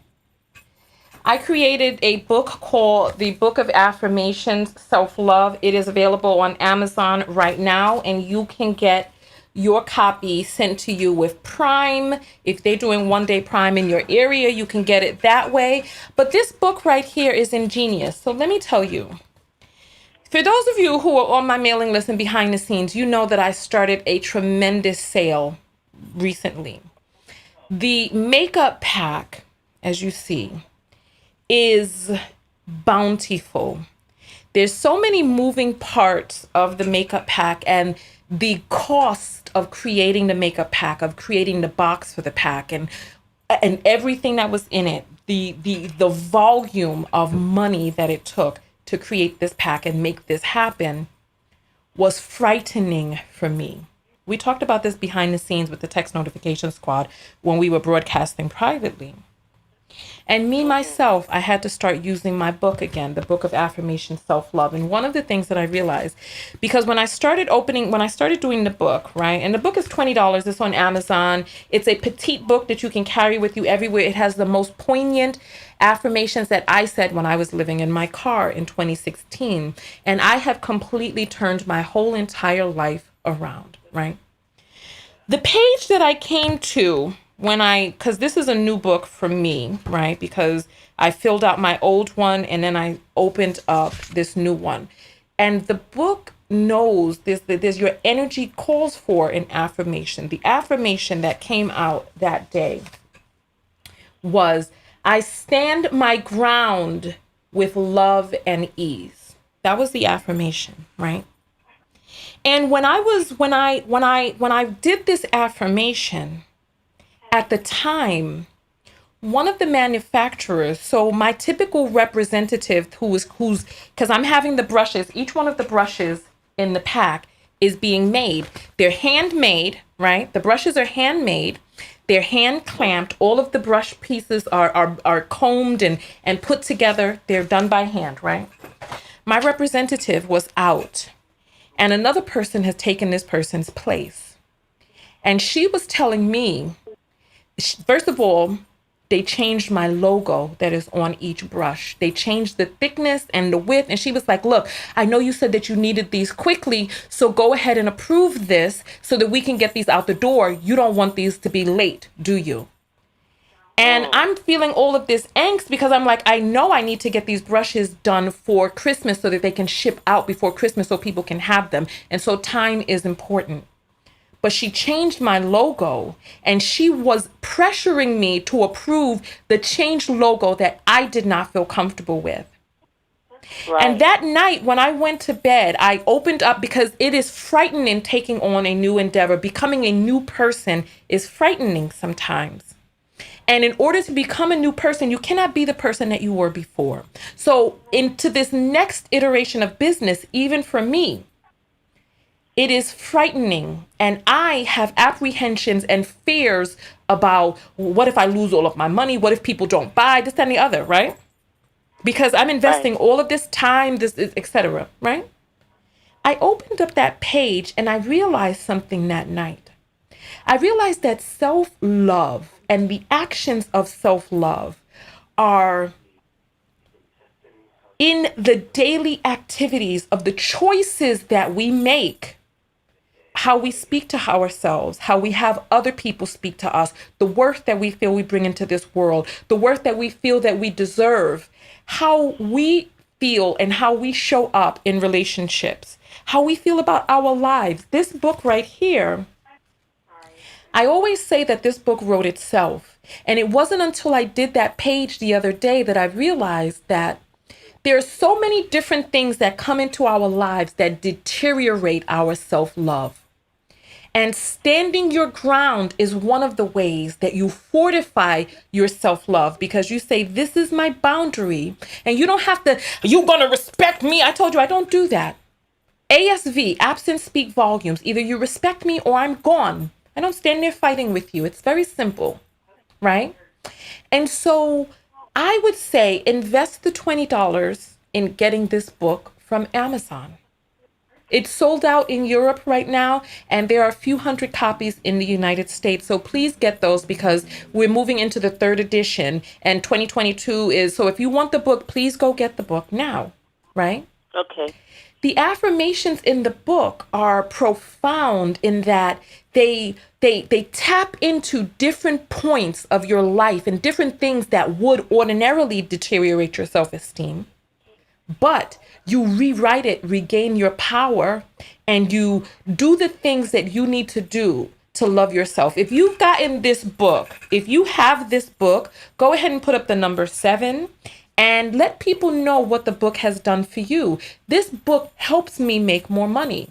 I created a book called The Book of Affirmations, Self-Love. It is available on Amazon right now, and you can get your copy sent to you with Prime. If they're doing 1-day Prime in your area, you can get it that way. But this book right here is ingenious. So let me tell you. For those of you who are on my mailing list and behind the scenes, you know that I started a tremendous sale recently. The makeup pack, as you see, is bountiful. There's so many moving parts of the makeup pack, and the cost of creating the makeup pack, of creating the box for the pack, and everything that was in it, the volume of money that it took to create this pack and make this happen was frightening for me. We talked about this behind the scenes with the text notification squad when we were broadcasting privately. And me, myself, I had to start using my book again, the Book of Affirmation, Self-Love. And one of the things that I realized, because when I started doing the book, right, and the book is $20, it's on Amazon. It's a petite book that you can carry with you everywhere. It has the most poignant affirmations that I said when I was living in my car in 2016. And I have completely turned my whole entire life around, right? The page that I came to because this is a new book for me, right? Because I filled out my old one and then I opened up this new one. And the book knows there's your energy calls for an affirmation. The affirmation that came out that day was, I stand my ground with love and ease. That was the affirmation, right? And when I did this affirmation, at the time, one of the manufacturers, so my typical representative who's, because I'm having the brushes, each one of the brushes in the pack is being made. They're handmade, right? The brushes are handmade. They're hand clamped. All of the brush pieces are combed and put together. They're done by hand, right? My representative was out, and another person has taken this person's place. And she was telling me, first of all, they changed my logo that is on each brush. They changed the thickness and the width. And she was like, look, I know you said that you needed these quickly, so go ahead and approve this so that we can get these out the door. You don't want these to be late, do you? And I'm feeling all of this angst because I'm like, I know I need to get these brushes done for Christmas so that they can ship out before Christmas so people can have them. And so time is important. But she changed my logo and she was pressuring me to approve the changed logo that I did not feel comfortable with. Right. And that night when I went to bed, I opened up, because it is frightening taking on a new endeavor. Becoming a new person is frightening sometimes. And in order to become a new person, you cannot be the person that you were before. So into this next iteration of business, even for me, it is frightening, and I have apprehensions and fears about, what if I lose all of my money? What if people don't buy this, that, and the other, right? Because I'm investing all of this time, this, etc., right? I opened up that page and I realized something that night. I realized that self-love and the actions of self-love are in the daily activities of the choices that we make. How we speak to ourselves, how we have other people speak to us, the worth that we feel we bring into this world, the worth that we feel that we deserve, how we feel and how we show up in relationships, how we feel about our lives. This book right here, I always say that this book wrote itself. And it wasn't until I did that page the other day that I realized that There are so many different things that come into our lives that deteriorate our self-love. And standing your ground is one of the ways that you fortify your self love, because you say, this is my boundary. And you don't have to, you're going to respect me. I told you I don't do that. ASV, absence speak volumes. Either you respect me or I'm gone. I don't stand there fighting with you. It's very simple, right? And so I would say invest the $20 in getting this book from Amazon. It's sold out in Europe right now, and there are a few hundred copies in the United States. So please get those, because we're moving into the third edition, and 2022 is. So if you want the book, please go get the book now, right? Okay. The affirmations in the book are profound in that they tap into different points of your life and different things that would ordinarily deteriorate your self-esteem. But you rewrite it, regain your power, and you do the things that you need to do to love yourself. If you've gotten this book, if you have this book, go ahead and put up the number 7 and let people know what the book has done for you. This book helps me make more money.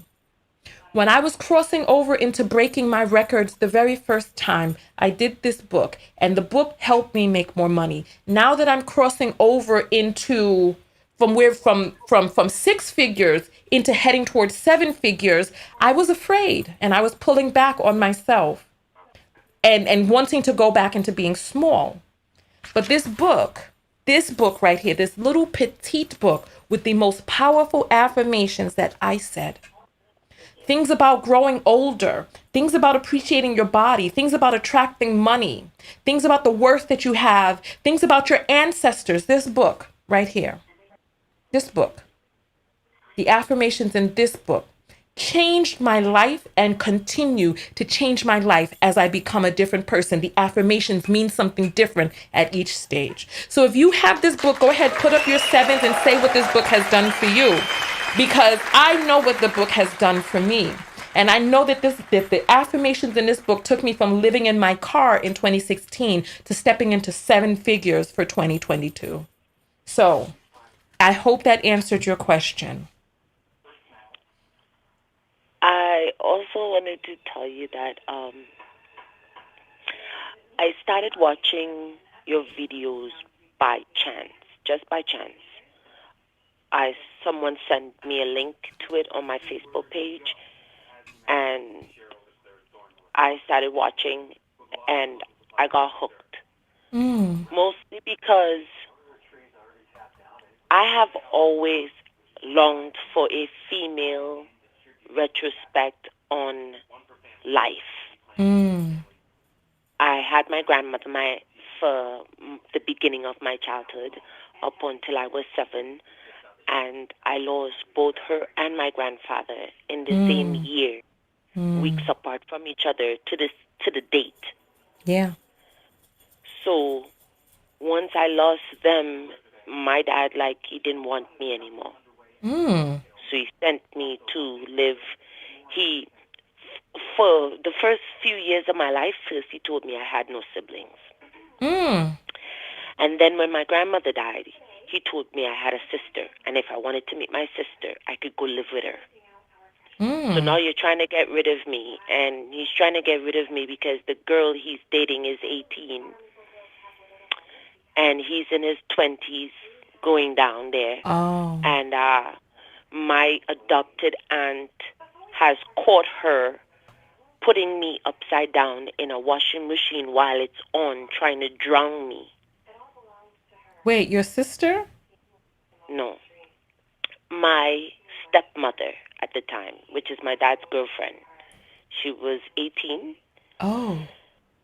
When I was crossing over into breaking my records the very first time, I did this book, and the book helped me make more money. Now that I'm crossing over into from 6 figures into heading towards 7 figures, I was afraid and I was pulling back on myself and wanting to go back into being small. But this book right here, this little petite book with the most powerful affirmations that I said, things about growing older, things about appreciating your body, things about attracting money, things about the worth that you have, things about your ancestors. This book right here, this book, the affirmations in this book changed my life and continue to change my life as I become a different person. The affirmations mean something different at each stage. So if you have this book, go ahead, put up your 7s and say what this book has done for you, because I know what the book has done for me. And I know that the affirmations in this book took me from living in my car in 2016 to stepping into 7 figures for 2022. So I hope that answered your question. I also wanted to tell you that I started watching your videos by chance, just by chance. Someone sent me a link to it on my Facebook page, and I started watching, and I got hooked. Mostly because I have always longed for a female retrospect on life. I had my grandmother for the beginning of my childhood up until I was 7, and I lost both her and my grandfather in the same year, weeks apart from each other to the date. Yeah. So once I lost them, my dad, he didn't want me anymore. So he sent me to live. For the first few years of my life, first he told me I had no siblings. And then when my grandmother died, he told me I had a sister, and if I wanted to meet my sister, I could go live with her. So now you're trying to get rid of me, and he's trying to get rid of me because the girl he's dating is 18, and he's in his 20s going down there. Oh. And my adopted aunt has caught her putting me upside down in a washing machine while it's on, trying to drown me. Wait, your sister? No. My stepmother at the time, which is my dad's girlfriend. She was 18. Oh.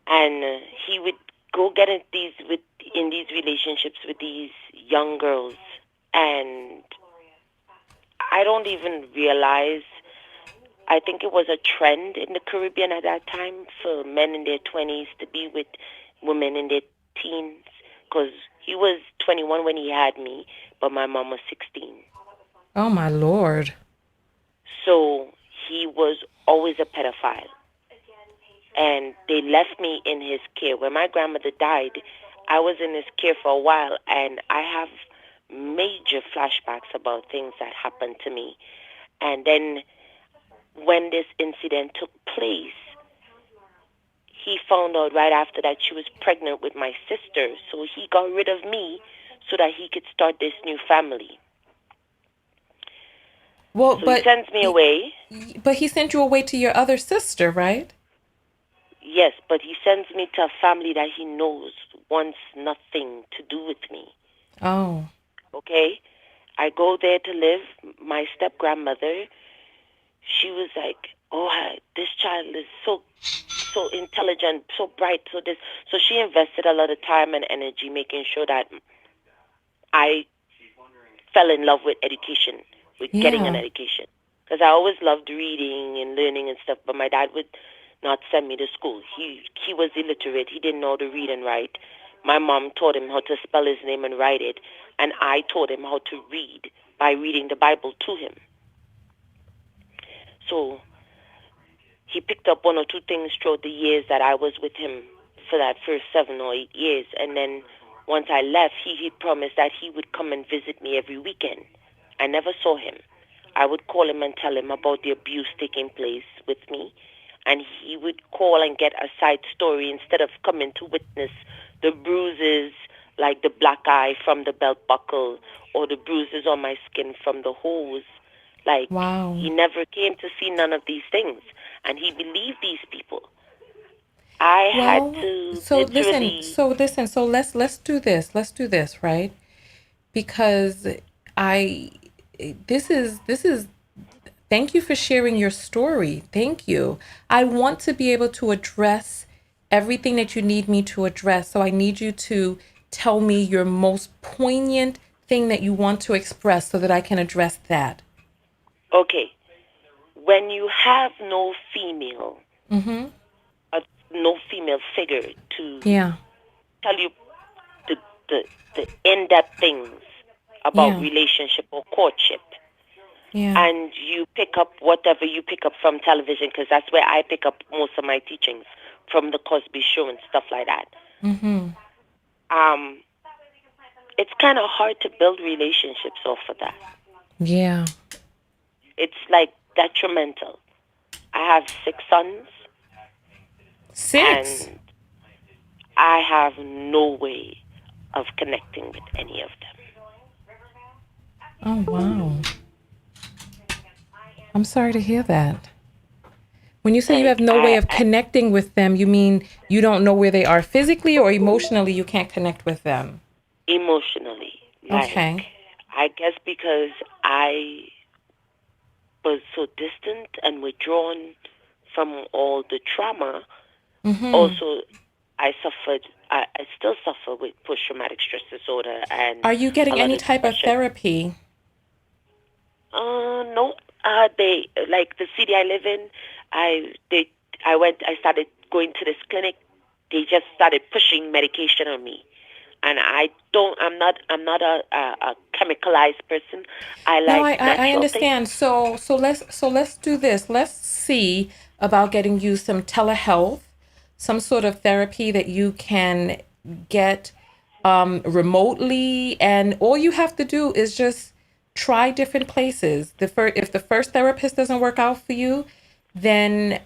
And he would go get in these relationships with these young girls. And I don't even realize, I think it was a trend in the Caribbean at that time for men in their 20s to be with women in their teens, because he was 21 when he had me, but my mom was 16. Oh, my Lord. So he was always a pedophile. And they left me in his care. When my grandmother died, I was in his care for a while, and I have major flashbacks about things that happened to me. And then when this incident took place, he found out right after that she was pregnant with my sister. So he got rid of me so that he could start this new family. Well, So he sends me away. but he sent you away to your other sister, right? Yes, but he sends me to a family that he knows wants nothing to do with me. Oh. Okay? I go there to live. My step-grandmother, she was like, oh, this child is so intelligent, so bright, so this. So she invested a lot of time and energy making sure that I fell in love with education, with getting an Yeah. education. Because I always loved reading and learning and stuff, but my dad would not send me to school. He was illiterate. He didn't know how to read and write. My mom taught him how to spell his name and write it, and I taught him how to read by reading the Bible to him. So he picked up one or two things throughout the years that I was with him for that first 7 or 8 years. And then once I left, he promised that he would come and visit me every weekend. I never saw him. I would call him and tell him about the abuse taking place with me. And he would call and get a side story instead of coming to witness the bruises, like the black eye from the belt buckle or the bruises on my skin from the hose. Like, Wow. he never came to see none of these things. And he believed these people. I had Well, to so literally... listen, so let's do this. Let's do this, right? Because I this is thank you for sharing your story. Thank you. I want to be able to address everything that you need me to address. So I need you to tell me your most poignant thing that you want to express so that I can address that. Okay. When you have no female, Mm-hmm. no female figure to Yeah. tell you the in-depth things about Yeah. relationship or courtship, Yeah. and you pick up whatever you pick up from television, because that's where I pick up most of my teachings, from the Cosby Show and stuff like that. Mm-hmm. It's kind of hard to build relationships off of that. Yeah. It's like detrimental. I have 6 sons, 6. and I have no way of connecting with any of them. Oh, wow. I'm sorry to hear that. When you say you have Like, no way of connecting with them, you mean you don't know where they are physically, or emotionally you can't connect with them? Emotionally. Like, Okay. I guess because I was so distant and withdrawn from all the trauma. Mm-hmm. Also, I still suffer with post-traumatic stress disorder and Are you a getting lot any of type of depression. therapy? No. They, like the city I live in, I started going to this clinic. They just started pushing medication on me. And I'm not a chemicalized person. I No, like I natural things. understand. So let's do this. Let's see about getting you some telehealth, some sort of therapy that you can get remotely, and all you have to do is just try different places. If the first therapist doesn't work out for you, then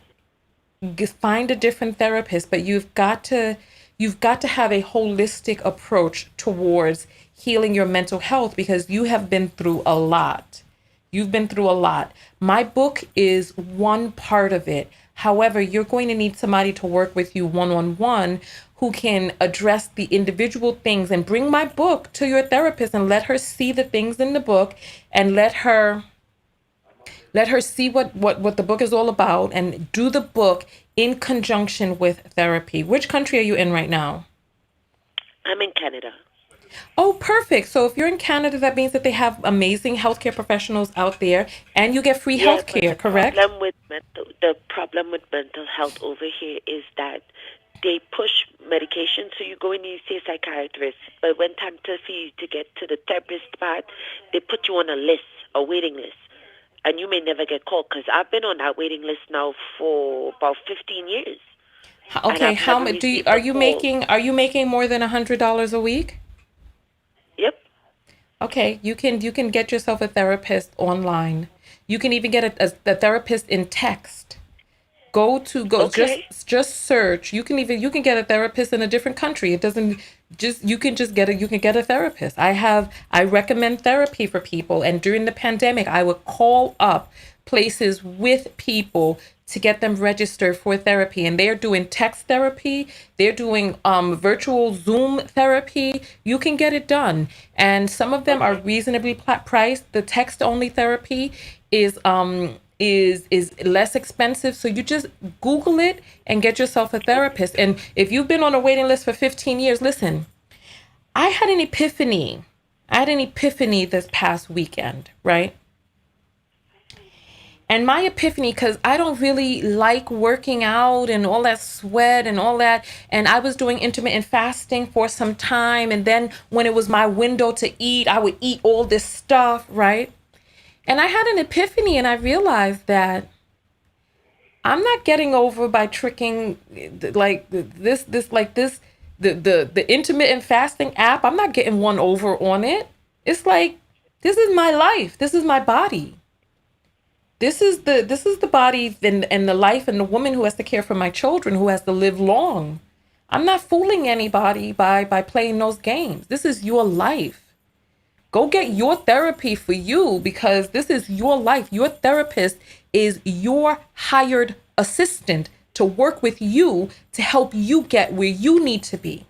find a different therapist, but you've got to have a holistic approach towards healing your mental health, because you have been through a lot. You've been through a lot. My book is one part of it. However, you're going to need somebody to work with you one-on-one who can address the individual things, and bring my book to your therapist and let her see the things in the book, and let her see what the book is all about, and do the book in conjunction with therapy. Which country are you in right now? I'm in Canada. Oh, perfect. So if you're in Canada, that means that they have amazing healthcare professionals out there, and you get free Yeah, but healthcare, correct? the problem with mental health over here is that they push medication, so you go and you see a psychiatrist. But when time for you to get to the therapist part, they put you on a list, a waiting list, and you may never get called. Because I've been on that waiting list now for about 15 years. Okay, I've how never much received a call. are you making more than $100 a week? Yep. Okay, you can get yourself a therapist online. You can even get a therapist in text. Go Okay. just search. You can get a therapist in a different country. It doesn't just you can just get a you can get a therapist. I recommend therapy for people, and during the pandemic I would call up places with people to get them registered for therapy, and they're doing text therapy, they're doing virtual Zoom therapy. You can get it done, and some of them are Okay. reasonably priced. The text only therapy is less expensive, so you just Google it and get yourself a Okay. therapist. And if you've been on a waiting list for 15 years, listen, I had an epiphany. I had an epiphany this past weekend, right? And my epiphany, because I don't really like working out and all that sweat and all that. And I was doing intermittent fasting for some time. And then when it was my window to eat, I would eat all this stuff, right? And I had an epiphany and I realized that I'm not getting over by tricking like this the intermittent fasting app. I'm not getting one over on it. It's like this is my life. This is my body. This is the body and the life and the woman who has to care for my children, who has to live long. I'm not fooling anybody by playing those games. This is your life. Go get your therapy for you, because this is your life. Your therapist is your hired assistant to work with you to help you get where you need to be.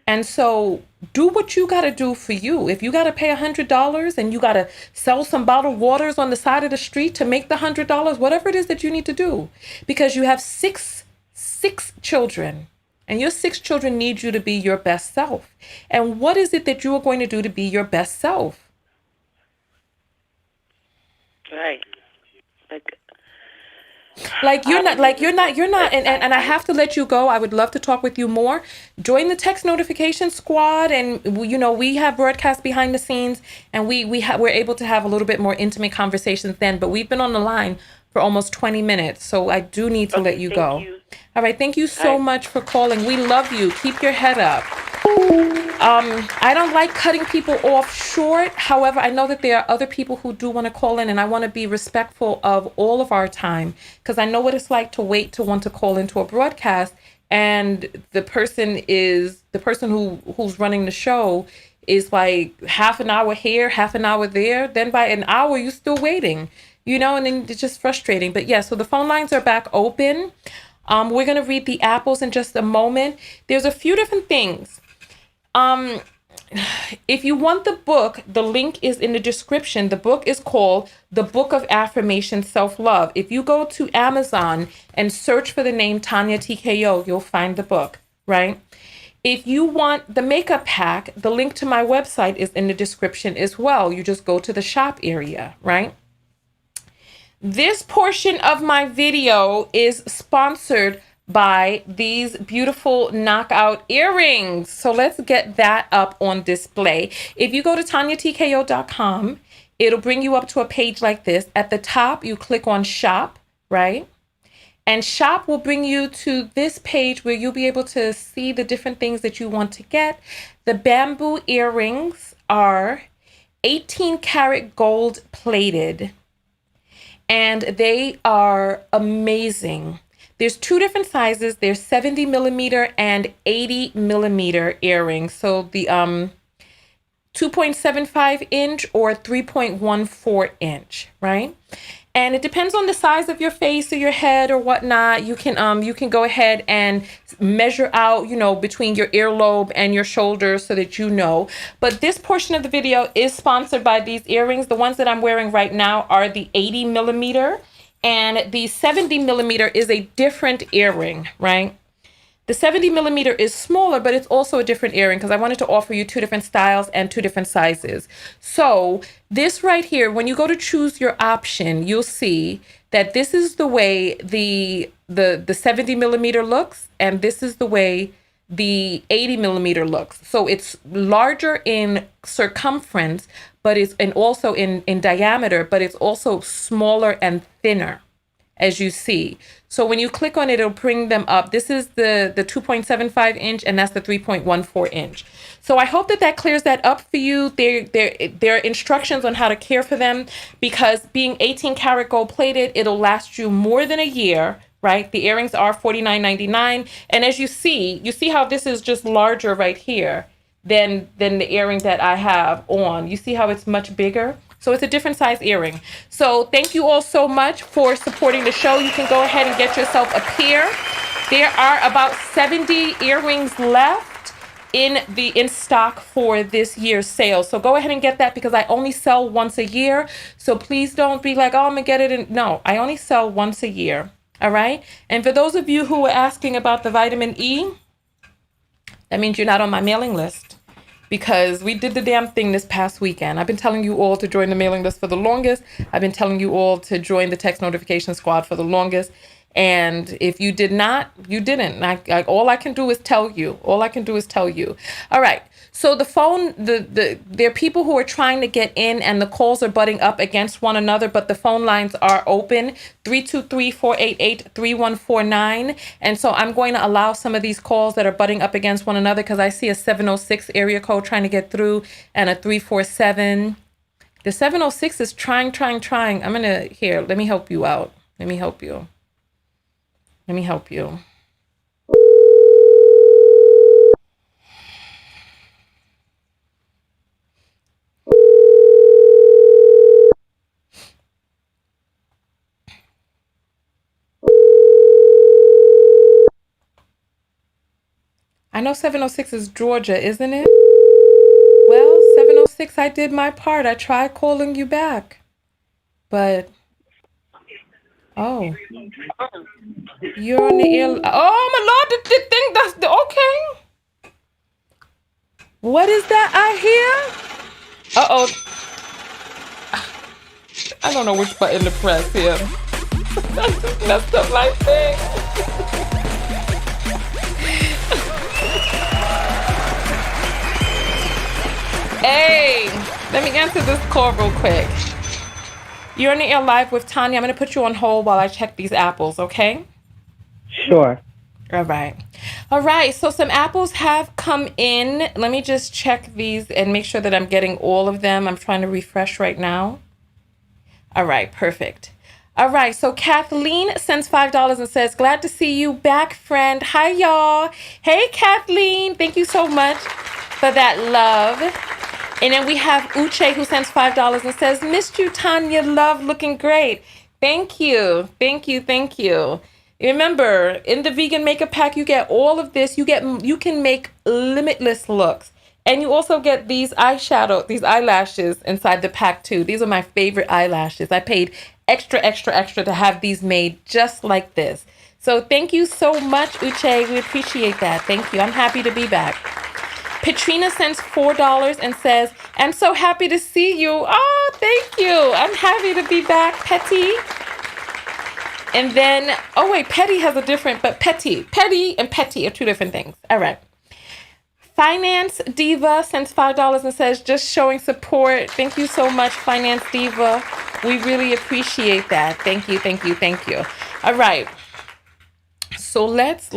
And so do what you got to do for you. If you got to pay $100 and you got to sell some bottled waters on the side of the street to make the $100, whatever it is that you need to do, because you have six children, and your six children need you to be your best self. And what is it that you are going to do to be your best self? Right. Like Like I don't even you're not, and I I have to let you go. I would love to talk with you more. Join the text notification squad, and we have broadcasts behind the scenes, and we're able to have a little bit more intimate conversations then. But we've been on the line for almost 20 minutes, so I do need to let okay, you thank go. you. All right, thank you All so right. much for calling. We love you. Keep your head up. I don't like cutting people off short. However, I know that there are other people who do want to call in, and I want to be respectful of all of our time, because I know what it's like to wait to want to call into a broadcast, and the person who's running the show is like half an hour here, half an hour there. Then by an hour, you're still waiting, and then it's just frustrating. But yeah, so the phone lines are back open. We're gonna read the apples in just a moment. There's a few different things. Um, if you want the book, the link is in the description. The book is called The Book of Affirmation Self Love. If you go to Amazon and search for the name Tanya TKO, you'll find the book, right? If you want the makeup pack, the link to my website is in the description as well. You just go to the shop area, right? This portion of my video is sponsored by these beautiful knockout earrings. So let's get that up on display. If you go to tanyatko.com, it'll bring you up to a page like this. At the top, you click on shop, right? And shop will bring you to this page where you'll be able to see the different things that you want to get. The bamboo earrings are 18 karat gold plated, and they are amazing. There's two different sizes. There's 70 millimeter and 80 millimeter earrings. So the 2.75 inch or 3.14 inch, right? And it depends on the size of your face or your head or whatnot. You can go ahead and measure out, between your earlobe and your shoulder so that you know. But this portion of the video is sponsored by these earrings. The ones that I'm wearing right now are the 80 millimeter, and the 70 millimeter is a different earring, right? The 70 millimeter is smaller, but it's also a different earring because I wanted to offer you two different styles and two different sizes. So this right here, when you go to choose your option, you'll see that this is the way the 70 millimeter looks, and this is the way the 80 millimeter looks. So it's larger in circumference, but it's and also in diameter, but it's also smaller and thinner as you see. So when you click on it, it'll bring them up. This is the 2.75 inch, and that's the 3.14 inch. So I hope that clears that up for you. There are instructions on how to care for them, because being 18 karat gold plated, it'll last you more than a year, right? The earrings are $49.99. And as you see how this is just larger right here than the earring that I have on. You see how it's much bigger? So it's a different size earring. So thank you all so much for supporting the show. You can go ahead and get yourself a pair. There are about 70 earrings left in stock for this year's sale. So go ahead and get that, because I only sell once a year. So please don't be like, oh, I'm gonna get it. No, I only sell once a year. All right. And for those of you who were asking about the vitamin E, that means you're not on my mailing list, because we did the damn thing this past weekend. I've been telling you all to join the mailing list for the longest. I've been telling you all to join the text notification squad for the longest. And if you did not, you didn't. All I can do is tell you. All I can do is tell you. All right. So the phone, there are people who are trying to get in, and the calls are butting up against one another, but the phone lines are open, 323-488-3149. And so I'm going to allow some of these calls that are butting up against one another, because I see a 706 area code trying to get through and a 347. The 706 is trying. Let me help you out. Let me help you. I know 706 is Georgia, isn't it? Well, 706, I did my part. I tried calling you back. But, oh. You're on the air. Oh, my Lord, the thing, that's the, okay. What is that I hear? Uh-oh. I don't know which button to press here. I just messed up my thing. Hey, let me answer this call real quick. You're on the air live with Tanya. I'm going to put you on hold while I check these apples, okay? Sure. All right. So some apples have come in. Let me just check these and make sure that I'm getting all of them. I'm trying to refresh right now. All right, perfect. All right, so Kathleen sends $5 and says, glad to see you back, friend. Hi, y'all. Hey, Kathleen. Thank you so much for that love. And then we have Uche, who sends $5 and says, missed you, Tanya. Love, looking great. Thank you. Remember, in the vegan makeup pack, you get all of this. You can make limitless looks. And you also get these eyelashes inside the pack too. These are my favorite eyelashes. I paid extra to have these made just like this. So thank you so much, Uche. We appreciate that. Thank you. I'm happy to be back. Patrina sends $4 and says, I'm so happy to see you. Oh, thank you. I'm happy to be back, Petty. And then, oh wait, Petty has a different, but Petty and Petty are two different things. All right. Finance Diva sends $5 and says, just showing support. Thank you so much, Finance Diva. We really appreciate that. Thank you. All right. So let's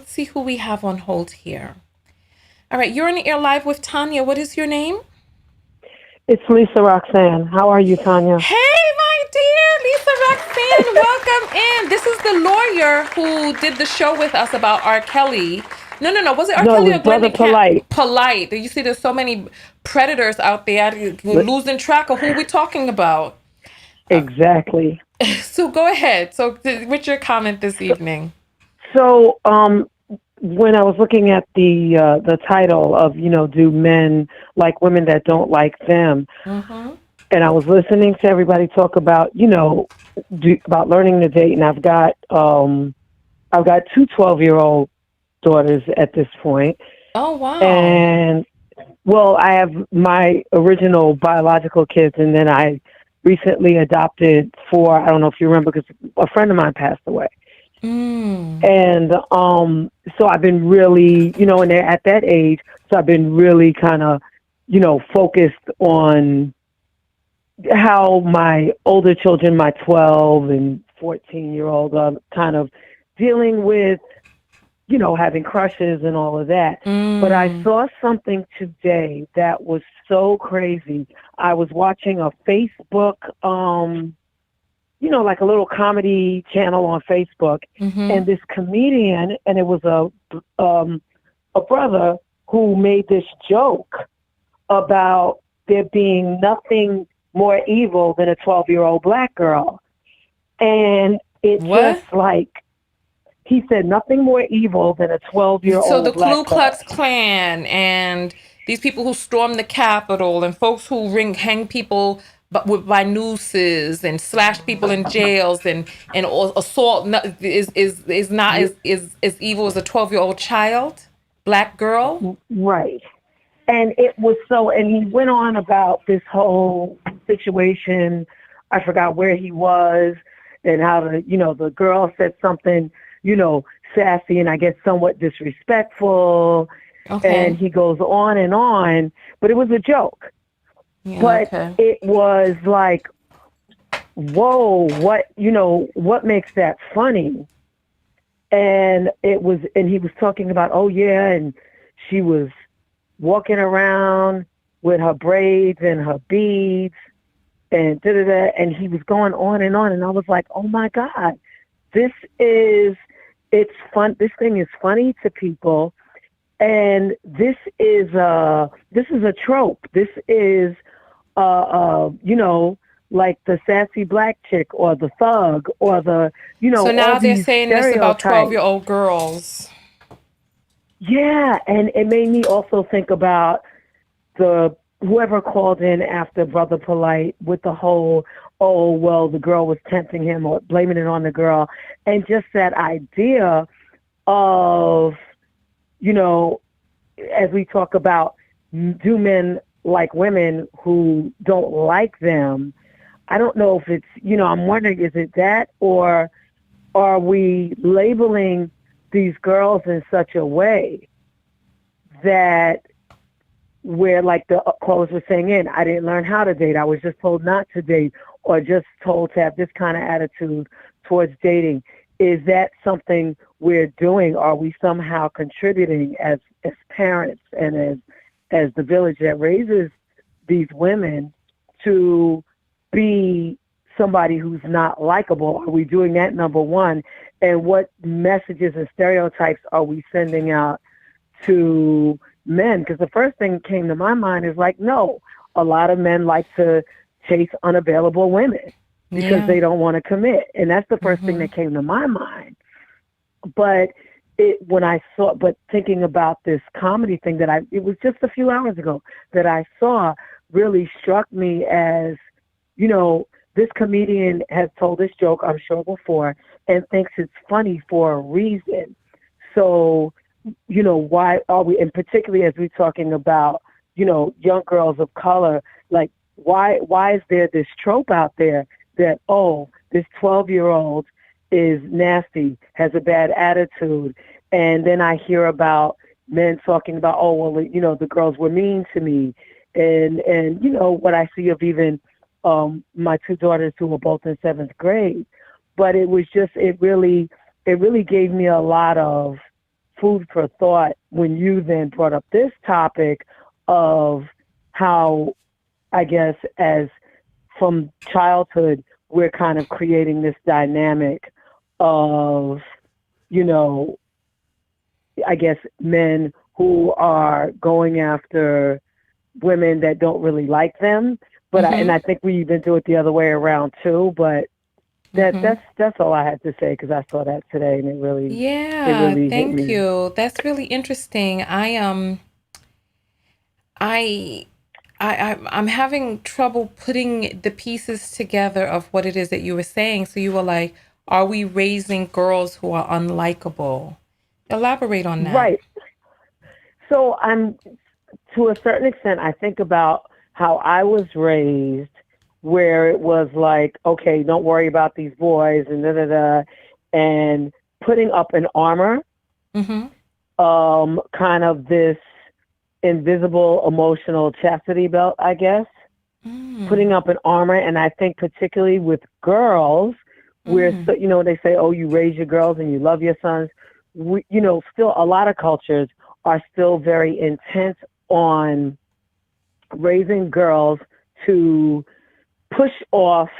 see who we have on hold here. All right, you're on the air live with Tanya. What is your name? It's Lisa Roxanne. How are you, Tanya? Hey, my dear Lisa Roxanne, welcome in. This is the lawyer who did the show with us about R. Kelly. No. Was it R. Kelly or Brother Polite? Polite. You see, there's so many predators out there. We're losing track of who we're talking about. Exactly. So go ahead. So what's your comment this evening? So when I was looking at the title of, do men like women that don't like them? Mm-hmm. And I was listening to everybody talk about, about learning to date. And I've got 2 12-year-old daughters at this point. Oh, wow. And, well, I have my original biological kids, and then I recently adopted 4. I don't know if you remember, because a friend of mine passed away. And so I've been really, and they're at that age, so I've been really kind of, focused on how my older children, my 12 and 14-year-old, kind of dealing with, having crushes and all of that. But I saw something today that was so crazy. I was watching a Facebook, like a little comedy channel on Facebook, and this comedian, and it was a brother who made this joke about there being nothing more evil than a 12-year-old black girl. And it just like, he said nothing more evil than a 12-year-old So the black Ku Klux girl. Klan and these people who storm the Capitol and folks who hang people by nooses and slash people in jails and assault is not as evil as a 12-year-old child, black girl. Right. And it was and he went on about this whole situation. I forgot where he was and how the girl said something, sassy and I guess somewhat disrespectful. Okay. And he goes on, but it was a joke. Yeah, but it was like, whoa, what makes that funny? And he was talking about, oh yeah, and she was walking around with her braids and her beads and da-da-da, and he was going on, and I was like, oh my God, it's fun. This thing is funny to people, and this is a trope. This is, like the sassy black chick or the thug or the, So now they're saying this about 12-year-old girls. Yeah, and it made me also think about whoever called in after Brother Polite with the whole, oh, well, the girl was tempting him or blaming it on the girl. And just that idea of, as we talk about, do men like women who don't like them? I don't know if it's, I'm wondering, is it that, or are we labeling these girls in such a way that where, like the callers were saying, I didn't learn how to date. I was just told not to date, or just told to have this kind of attitude towards dating. Is that something we're doing? Are we somehow contributing as parents and as the village that raises these women to be somebody who's not likable? Are we doing that, number one? And what messages and stereotypes are we sending out to men? Because the first thing that came to my mind is like, no, a lot of men like to chase unavailable women because they don't want to commit. And that's the first thing that came to my mind. But thinking about this comedy thing it was just a few hours ago that I saw, really struck me as, this comedian has told this joke, I'm sure, before, and thinks it's funny for a reason. So, why are we, and particularly as we're talking about, young girls of color, like, why is there this trope out there that, oh, this 12-year-old is nasty, has a bad attitude, and then I hear about men talking about, oh, well, the girls were mean to me, and what I see of even my two daughters who were both in 7th grade. But it was just, it really gave me a lot of food for thought when you then brought up this topic of how, I guess, as from childhood, we're kind of creating this dynamic of, I guess, men who are going after women that don't really like them. But I think we even do it the other way around too. But that's all I had to say, because I saw that today and it really thank you. That's really interesting. I'm having trouble putting the pieces together of what it is that you were saying. So you were like, are we raising girls who are unlikable? Elaborate on that. Right. So to a certain extent, I think about how I was raised, where it was like, okay, don't worry about these boys and and putting up an armor, kind of this invisible emotional chastity belt, I guess, putting up an armor. And I think particularly with girls where, so, you know, they say, oh, you raise your girls and you love your sons. You know, still a lot of cultures are still very intense on raising girls to push off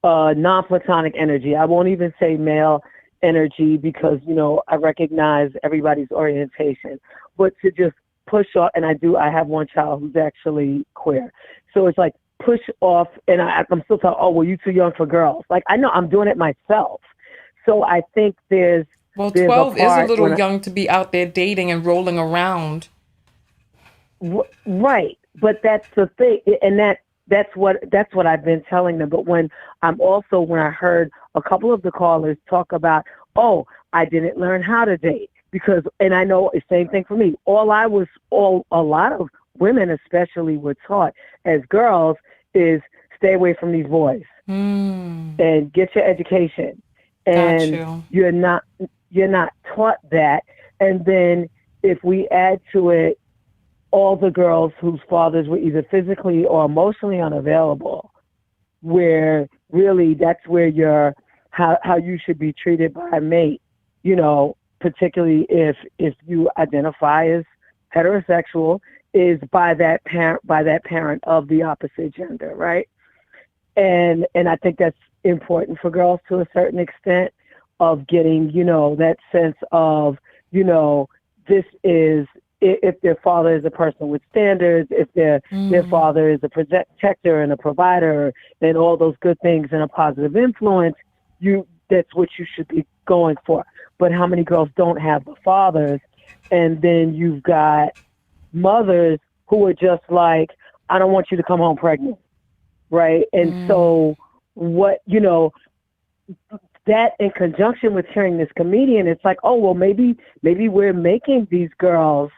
non-platonic energy. I won't even say male energy because, you know, I recognize everybody's orientation, but to just push off, and I have one child who's actually queer. So it's like push off, and I'm still talking, oh, well, you too young for girls. Like, I know I'm doing it myself. So I think there's 12 is a little young to be out there dating and rolling around. Right. But that's the thing. And that's what I've been telling them. But when I heard a couple of the callers talk about, oh, I didn't learn how to date because, and I know it's the same thing for me. A lot of women especially were taught as girls is stay away from these boys and get your education. And you're not taught that. And then if we add to it all the girls whose fathers were either physically or emotionally unavailable, where really that's where how you should be treated by a mate, you know, particularly if you identify as heterosexual, is by that parent of the opposite gender, right? And I think that's important for girls to a certain extent, of getting, you know, that sense of, you know, this is, if their father is a person with standards, if their father is a protector and a provider and all those good things and a positive influence, that's what you should be going for. But how many girls don't have the fathers? And then you've got mothers who are just like, I don't want you to come home pregnant, right? And so what, you know, that in conjunction with hearing this comedian, it's like, oh, well, maybe we're making these girls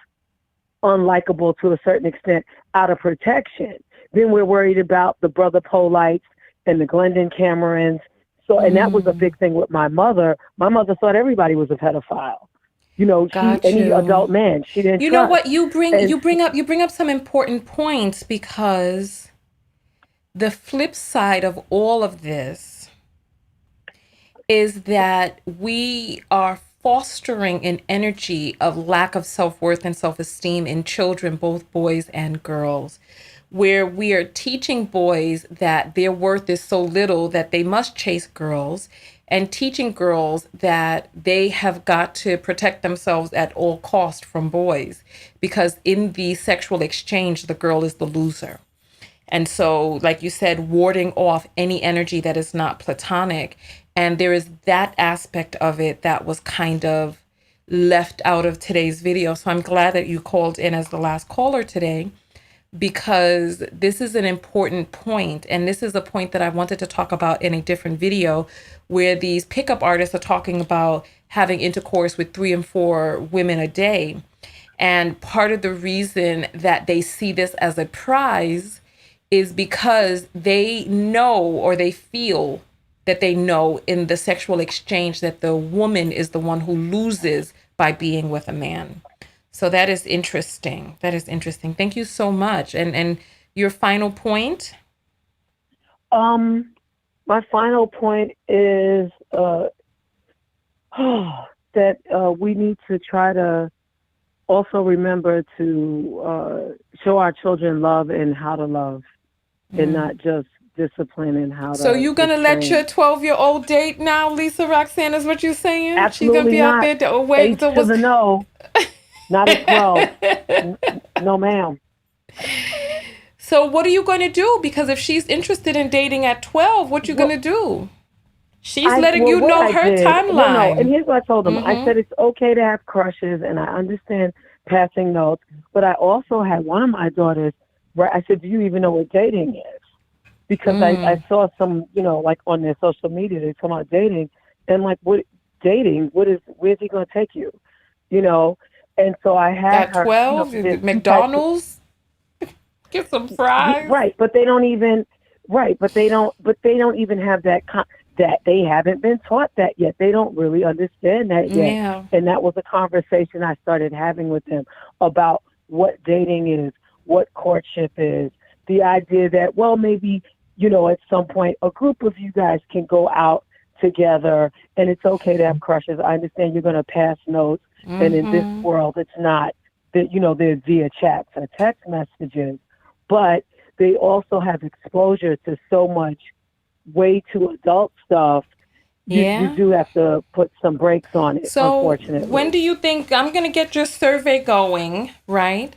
unlikable to a certain extent out of protection. Then we're worried about the Brother Polites and the Glendon Camerons. So, and that was a big thing with my mother. My mother thought everybody was a pedophile. You know, any adult man, she didn't. You know what? You bring up some important points, because the flip side of all of this is that we are fostering an energy of lack of self-worth and self-esteem in children, both boys and girls, where we are teaching boys that their worth is so little that they must chase girls, and teaching girls that they have got to protect themselves at all cost from boys, because in the sexual exchange, the girl is the loser. And so, like you said, warding off any energy that is not platonic. And there is that aspect of it that was kind of left out of today's video. So I'm glad that you called in as the last caller today, because this is an important point. And this is a point that I wanted to talk about in a different video, where these pickup artists are talking about having intercourse with 3 and 4 women a day. And part of the reason that they see this as a prize is because they know, or they feel that they know in the sexual exchange, that the woman is the one who loses by being with a man. So that is interesting. Thank you so much. And your final point? My final point is that we need to try to also remember to show our children love and how to love, and not just discipline and how to. So you're going to let your 12-year-old date now, Lisa Roxanne, is what you're saying? Absolutely. She's going to be not. out there to wait. To the no. Not at 12. No, ma'am. So what are you going to do? Because if she's interested in dating at 12, what you going to do? She's letting you know her timeline. No, and here's what I told them. I said it's okay to have crushes, and I understand passing notes, but I also had one of my daughters, right? I said, do you even know what dating is? Because I saw some, you know, like on their social media, they talk about dating, and like, what dating? Where's he going to take you? You know? And so I had at 12, McDonald's, get some fries. Right, but they don't even have that. That they haven't been taught that yet. They don't really understand that yet. Yeah. And that was a conversation I started having with them about what dating is, what courtship is, the idea that, well, maybe at some point, a group of you guys can go out together, and it's okay to have crushes. I understand you're going to pass notes, and in this world, it's not that, they're via chats or text messages, but they also have exposure to so much way too adult stuff. You do have to put some brakes on it, So unfortunately. when do you think, I'm going to get your survey going, right?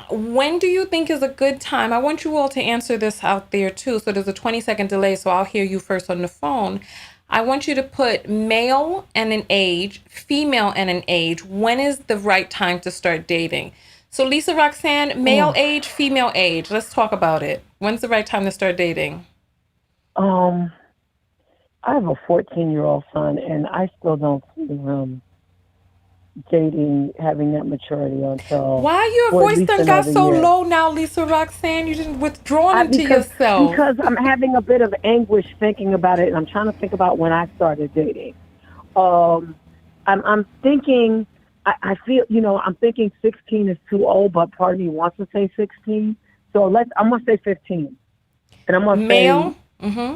When do you think is a good time? I want you all to answer this out there too. So there's a 20-second delay, so I'll hear you first on the phone. I want you to put male and an age, female and an age. When is the right time to start dating? So Lisa Roxanne, male age, female age. Let's talk about it. When's the right time to start dating? I have a 14-year-old son, and I still don't see him dating, having that maturity until... Why your voice done got so low now, Lisa Roxanne? You didn't withdrawn into yourself. Because I'm having a bit of anguish thinking about it, and I'm trying to think about when I started dating. I'm thinking, I feel, I'm thinking 16 is too old, but part of me wants to say 16. So I'm going to say 15. And I'm going to say... Male? Mm-hmm.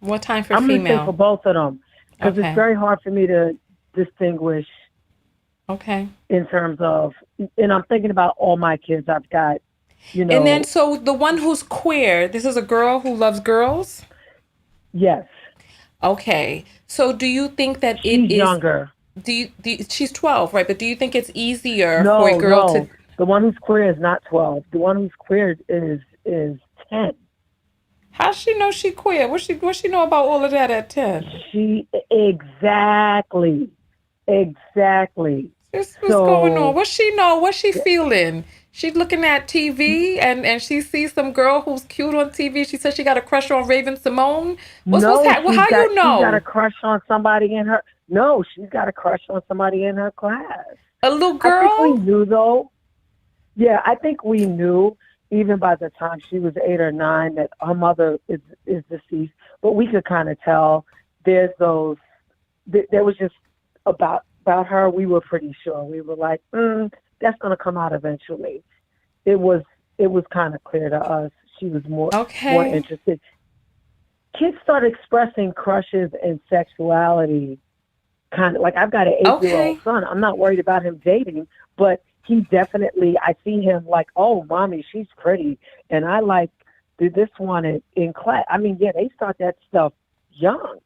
What time for I'm female? I'm going to say for both of them. Because it's very hard for me to distinguish. Okay. In terms of, and I'm thinking about all my kids I've got, And then, so the one who's queer, this is a girl who loves girls? Yes. Okay. So do you think that she's younger? She's 12, right? But do you think it's easier for a girl to... The one who's queer is not 12. The one who's queer is 10. How does she know she queer? What she know about all of that at 10? Exactly. What's going on? What she know? What's she feeling? She's looking at TV and she sees some girl who's cute on TV. She says she got a crush on Raven Simone. How you know? She got a crush on somebody in her... No, she's got a crush on somebody in her class. A little girl? I think we knew, though. Yeah, I think we knew, even by the time she was 8 or 9, that her mother is deceased. But we could kind of tell there's those... There was just about her, we were pretty sure. We were like, that's going to come out eventually. It was kind of clear to us. She was more interested. Kids start expressing crushes and sexuality kind of like, I've got an 8-year-old son. I'm not worried about him dating, but he definitely, I see him like, oh, mommy, she's pretty. And I like this one in class. I mean, they start that stuff young.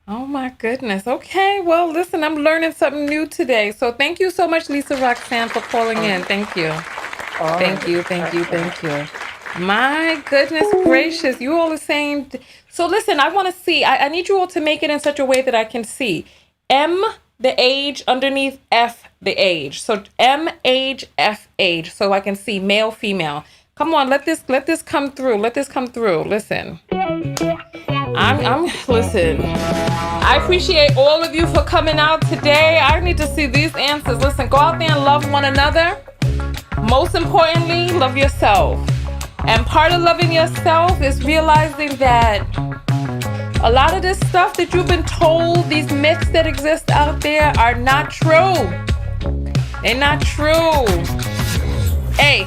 Oh my goodness. Okay. Well, listen, I'm learning something new today. So thank you so much, Lisa Roxanne, for calling in. Thank you. Thank you. My goodness gracious. You all are saying. So listen, I want to see. I need you all to make it in such a way that I can see. M, the age, underneath F, the age. So M, age, F, age. So I can see male, female. Come on, let this come through. Listen. Listen. I appreciate all of you for coming out today. I need to see these answers. Listen, go out there and love one another. Most importantly, love yourself. And part of loving yourself is realizing that a lot of this stuff that you've been told, these myths that exist out there, are not true. They're not true. Hey.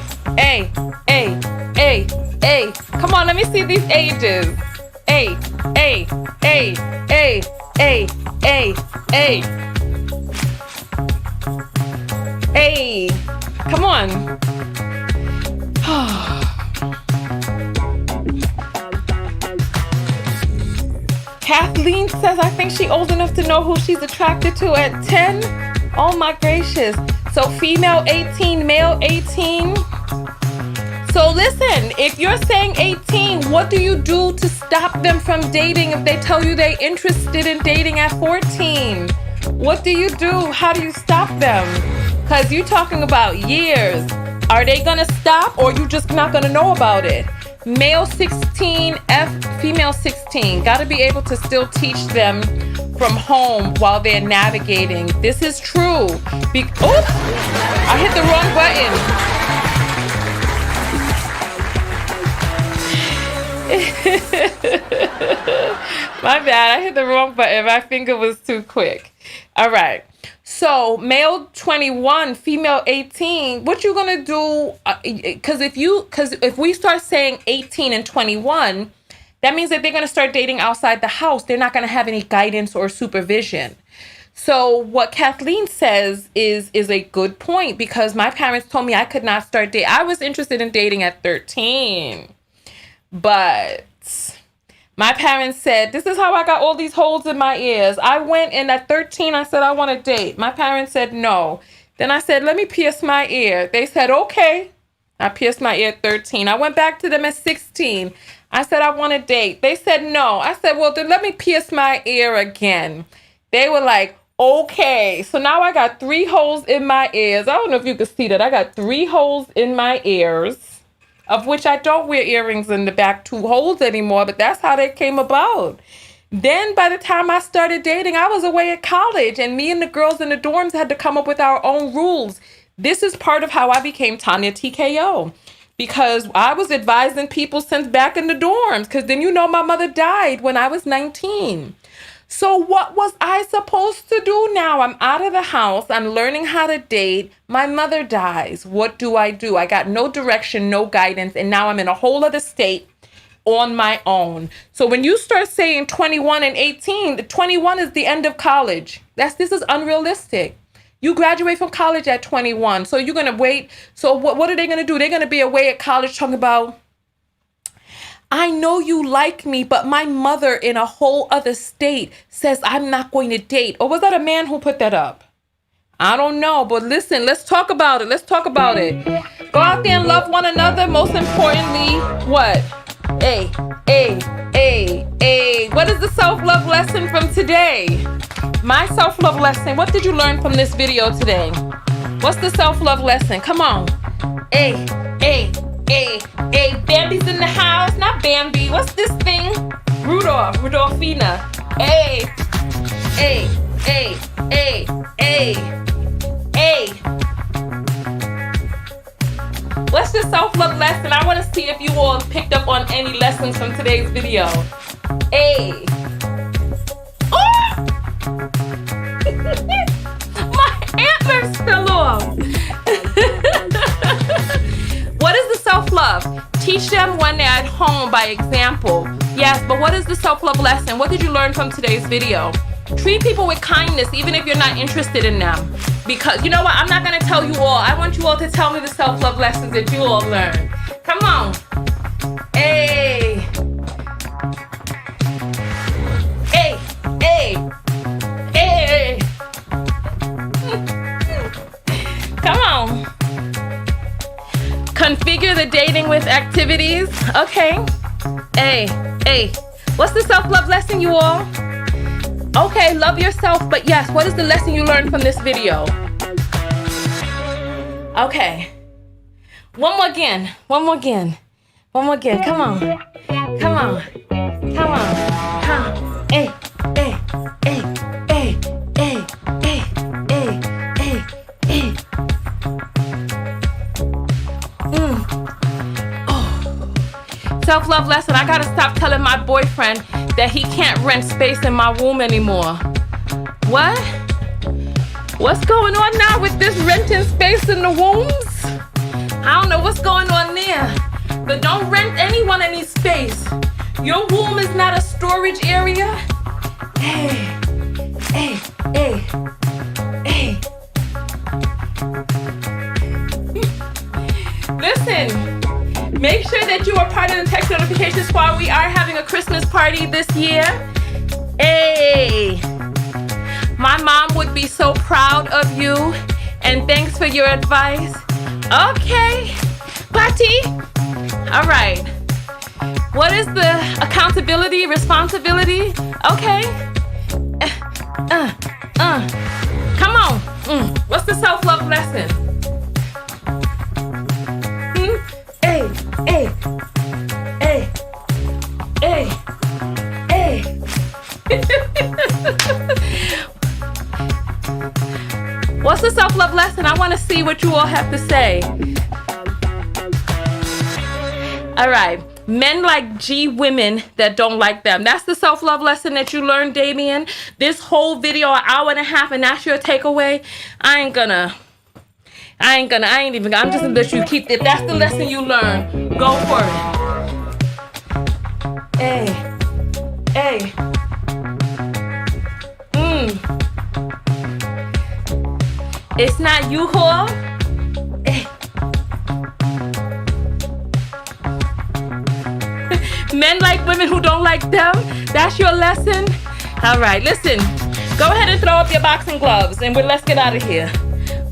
Come on, let me see these ages. Hey. Come on. Kathleen says, I think she's old enough to know who she's attracted to at 10. Oh my gracious. So female 18, male 18. So listen, if you're saying 18, what do you do to stop them from dating if they tell you they're interested in dating at 14? What do you do? How do you stop them? Because you're talking about years. Are they going to stop, or you just not going to know about it? Male 16, female 16. Got to be able to still teach them from home while they're navigating. This is true. Oops! I hit the wrong button. My bad. I hit the wrong button. My finger was too quick. All right. So male 21, female 18, what you gonna do? Because if we start saying 18 and 21, that means that they're gonna start dating outside the house. They're not gonna have any guidance or supervision. So what Kathleen says is a good point, because my parents told me I could not start dating. I was interested in dating at 13, but my parents said, this is how I got all these holes in my ears. I went in at 13. I said, I want to date. My parents said, no. Then I said, let me pierce my ear. They said, okay. I pierced my ear at 13. I went back to them at 16. I said, I want to date. They said, no. I said, well, then let me pierce my ear again. They were like, okay. So now I got 3 holes in my ears. I don't know if you can see that. I got 3 holes in my ears, of which I don't wear earrings in the back 2 holes anymore, but that's how they came about. Then by the time I started dating, I was away at college, and me and the girls in the dorms had to come up with our own rules. This is part of how I became Tanya TKO, because I was advising people since back in the dorms, because then my mother died when I was 19. So what was I supposed to do now? I'm out of the house. I'm learning how to date. My mother dies. What do? I got no direction, no guidance, and now I'm in a whole other state on my own. So when you start saying 21 and 18, 21 is the end of college. This is unrealistic. You graduate from college at 21. So you're going to wait. So what are they going to do? They're going to be away at college talking about, I know you like me, but my mother in a whole other state says I'm not going to date. Or was that a man who put that up? I don't know, but listen, let's talk about it. Go out there and love one another. Most importantly, what? What is the self-love lesson from today? My self-love lesson. What did you learn from this video today? What's the self-love lesson? Come on. Bambi's in the house. Not Bambi. What's this thing? Rudolphina. What's the self-love lesson? I want to see if you all picked up on any lessons from today's video. My antlers fell off. What is the self-love? Teach them when they're at home by example. Yes, but what is the self-love lesson? What did you learn from today's video? Treat people with kindness, even if you're not interested in them. Because, you know what? I'm not going to tell you all. I want you all to tell me the self-love lessons that you all learned. Come on. Come on. Configure the dating with activities. Okay. What's the self-love lesson, you all? Okay, love yourself, but yes, what is the lesson you learned from this video? Okay. One more again. Come on. Self-love lesson. I gotta stop telling my boyfriend that he can't rent space in my womb anymore. What? What's going on now with this renting space in the wombs? I don't know what's going on there. But don't rent anyone any space. Your womb is not a storage area. Listen. Make sure that you are part of the Text Notification Squad. We are having a Christmas party this year. My mom would be so proud of you. And thanks for your advice. Okay. Patty. All right. What is the accountability, responsibility? Okay. Come on. What's the self-love lesson? What's the self-love lesson? I want to see what you all have to say. All right. Men like G women that don't like them. That's the self-love lesson that you learned, Damien. This whole video, an hour and a half, and that's your takeaway. I'm just gonna let you keep it. That's the lesson you learn. Go for it. Hey. It's not you, whore. Hey. Men like women who don't like them. That's your lesson. All right, listen. Go ahead and throw up your boxing gloves, and let's get out of here.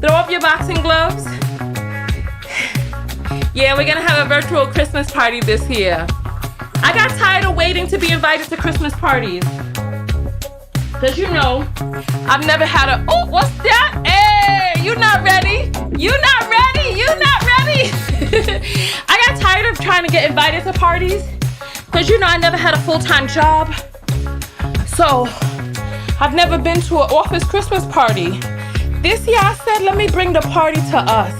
Throw up your boxing gloves. Yeah, we're gonna have a virtual Christmas party this year. I got tired of waiting to be invited to Christmas parties. Cause you know, I've never had a, oh, what's that? Hey, you not ready? You not ready? You not ready? I got tired of trying to get invited to parties. Cause you know, I never had a full-time job. So, I've never been to an office Christmas party. This year I said, let me bring the party to us.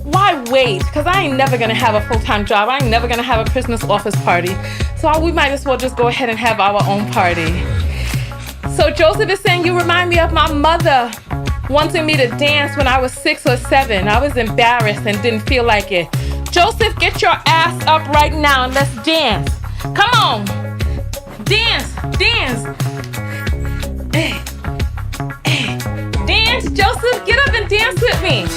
Why wait? Cause I ain't never gonna have a full-time job. I ain't never gonna have a Christmas office party. So we might as well just go ahead and have our own party. So Joseph is saying, you remind me of my mother wanting me to dance when I was 6 or 7. I was embarrassed and didn't feel like it. Joseph, get your ass up right now and let's dance. Come on. Dance. Dance, Joseph, get up and dance with me.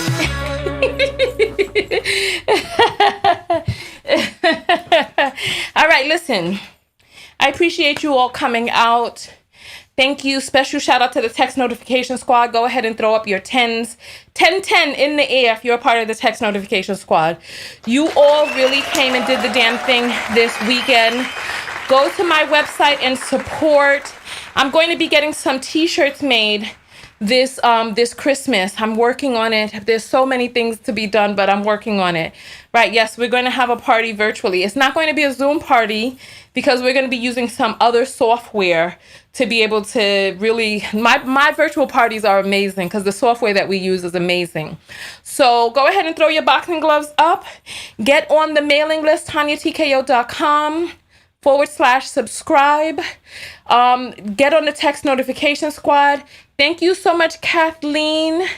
All right, listen. I appreciate you all coming out. Thank you. Special shout out to the text notification squad. Go ahead and throw up your 10s. 10 in the air if you're a part of the text notification squad. You all really came and did the damn thing this weekend. Go to my website and support. I'm going to be getting some t-shirts made this Christmas. I'm working on it. There's so many things to be done, but I'm working on it. Right, yes, we're going to have a party virtually. It's not going to be a Zoom party because we're going to be using some other software to be able to really, my virtual parties are amazing because the software that we use is amazing. So go ahead and throw your boxing gloves up. Get on the mailing list, TanyaTKO.com/subscribe. Get on the text notification squad. Thank you so much, Kathleen.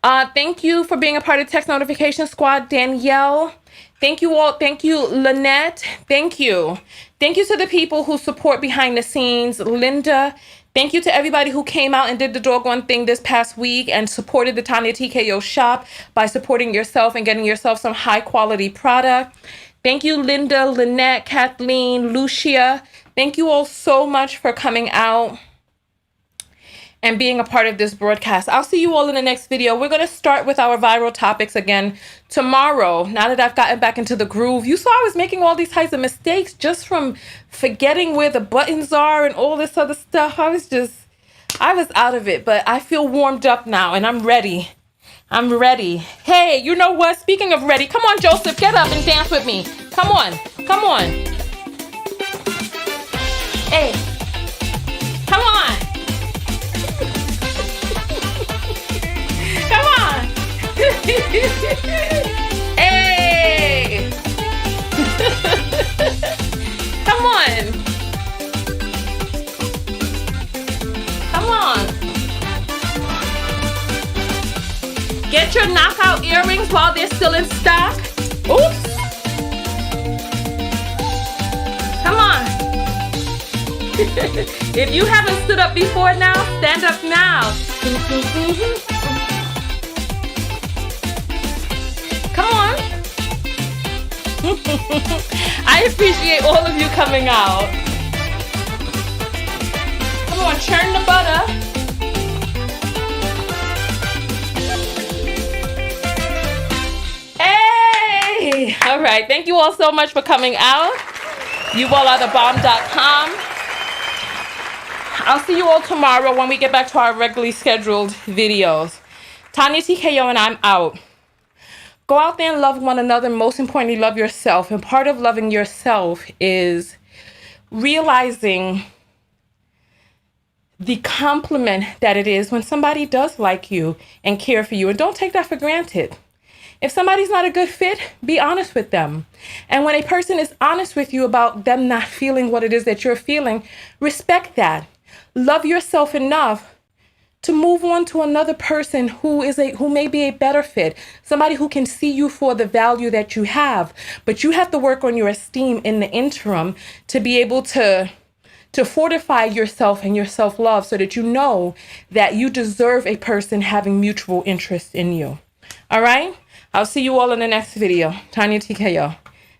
Thank you for being a part of text notification squad, Danielle. Thank you all. Thank you, Lynette. Thank you. Thank you to the people who support behind the scenes, Linda. Thank you to everybody who came out and did the doggone thing this past week and supported the Tanya TKO shop by supporting yourself and getting yourself some high quality product. Thank you, Linda, Lynette, Kathleen, Lucia. Thank you all so much for coming out and being a part of this broadcast. I'll see you all in the next video. We're going to start with our viral topics again tomorrow. Now that I've gotten back into the groove, you saw I was making all these types of mistakes just from forgetting where the buttons are and all this other stuff. I was out of it, but I feel warmed up now and I'm ready. I'm ready. Hey, you know what? Speaking of ready, come on, Joseph, get up and dance with me. Come on. Come on. Hey, come on. Come on. Hey. Come on. Come on. Get your knockout earrings while they're still in stock. Oops. Come on. If you haven't stood up before now, stand up now. Come on. I appreciate all of you coming out. Come on, churn the butter. Hey! All right, thank you all so much for coming out. You all are thebomb.com. I'll see you all tomorrow when we get back to our regularly scheduled videos. Tanya TKO and I'm out. Go out there and love one another. Most importantly, love yourself. And part of loving yourself is realizing the compliment that it is when somebody does like you and care for you. And don't take that for granted. If somebody's not a good fit, be honest with them. And when a person is honest with you about them not feeling what it is that you're feeling, respect that. Love yourself enough to move on to another person who may be a better fit, somebody who can see you for the value that you have. But you have to work on your esteem in the interim to be able to fortify yourself and your self-love so that you know that you deserve a person having mutual interest in you. All right? I'll see you all in the next video. Tanya TKO.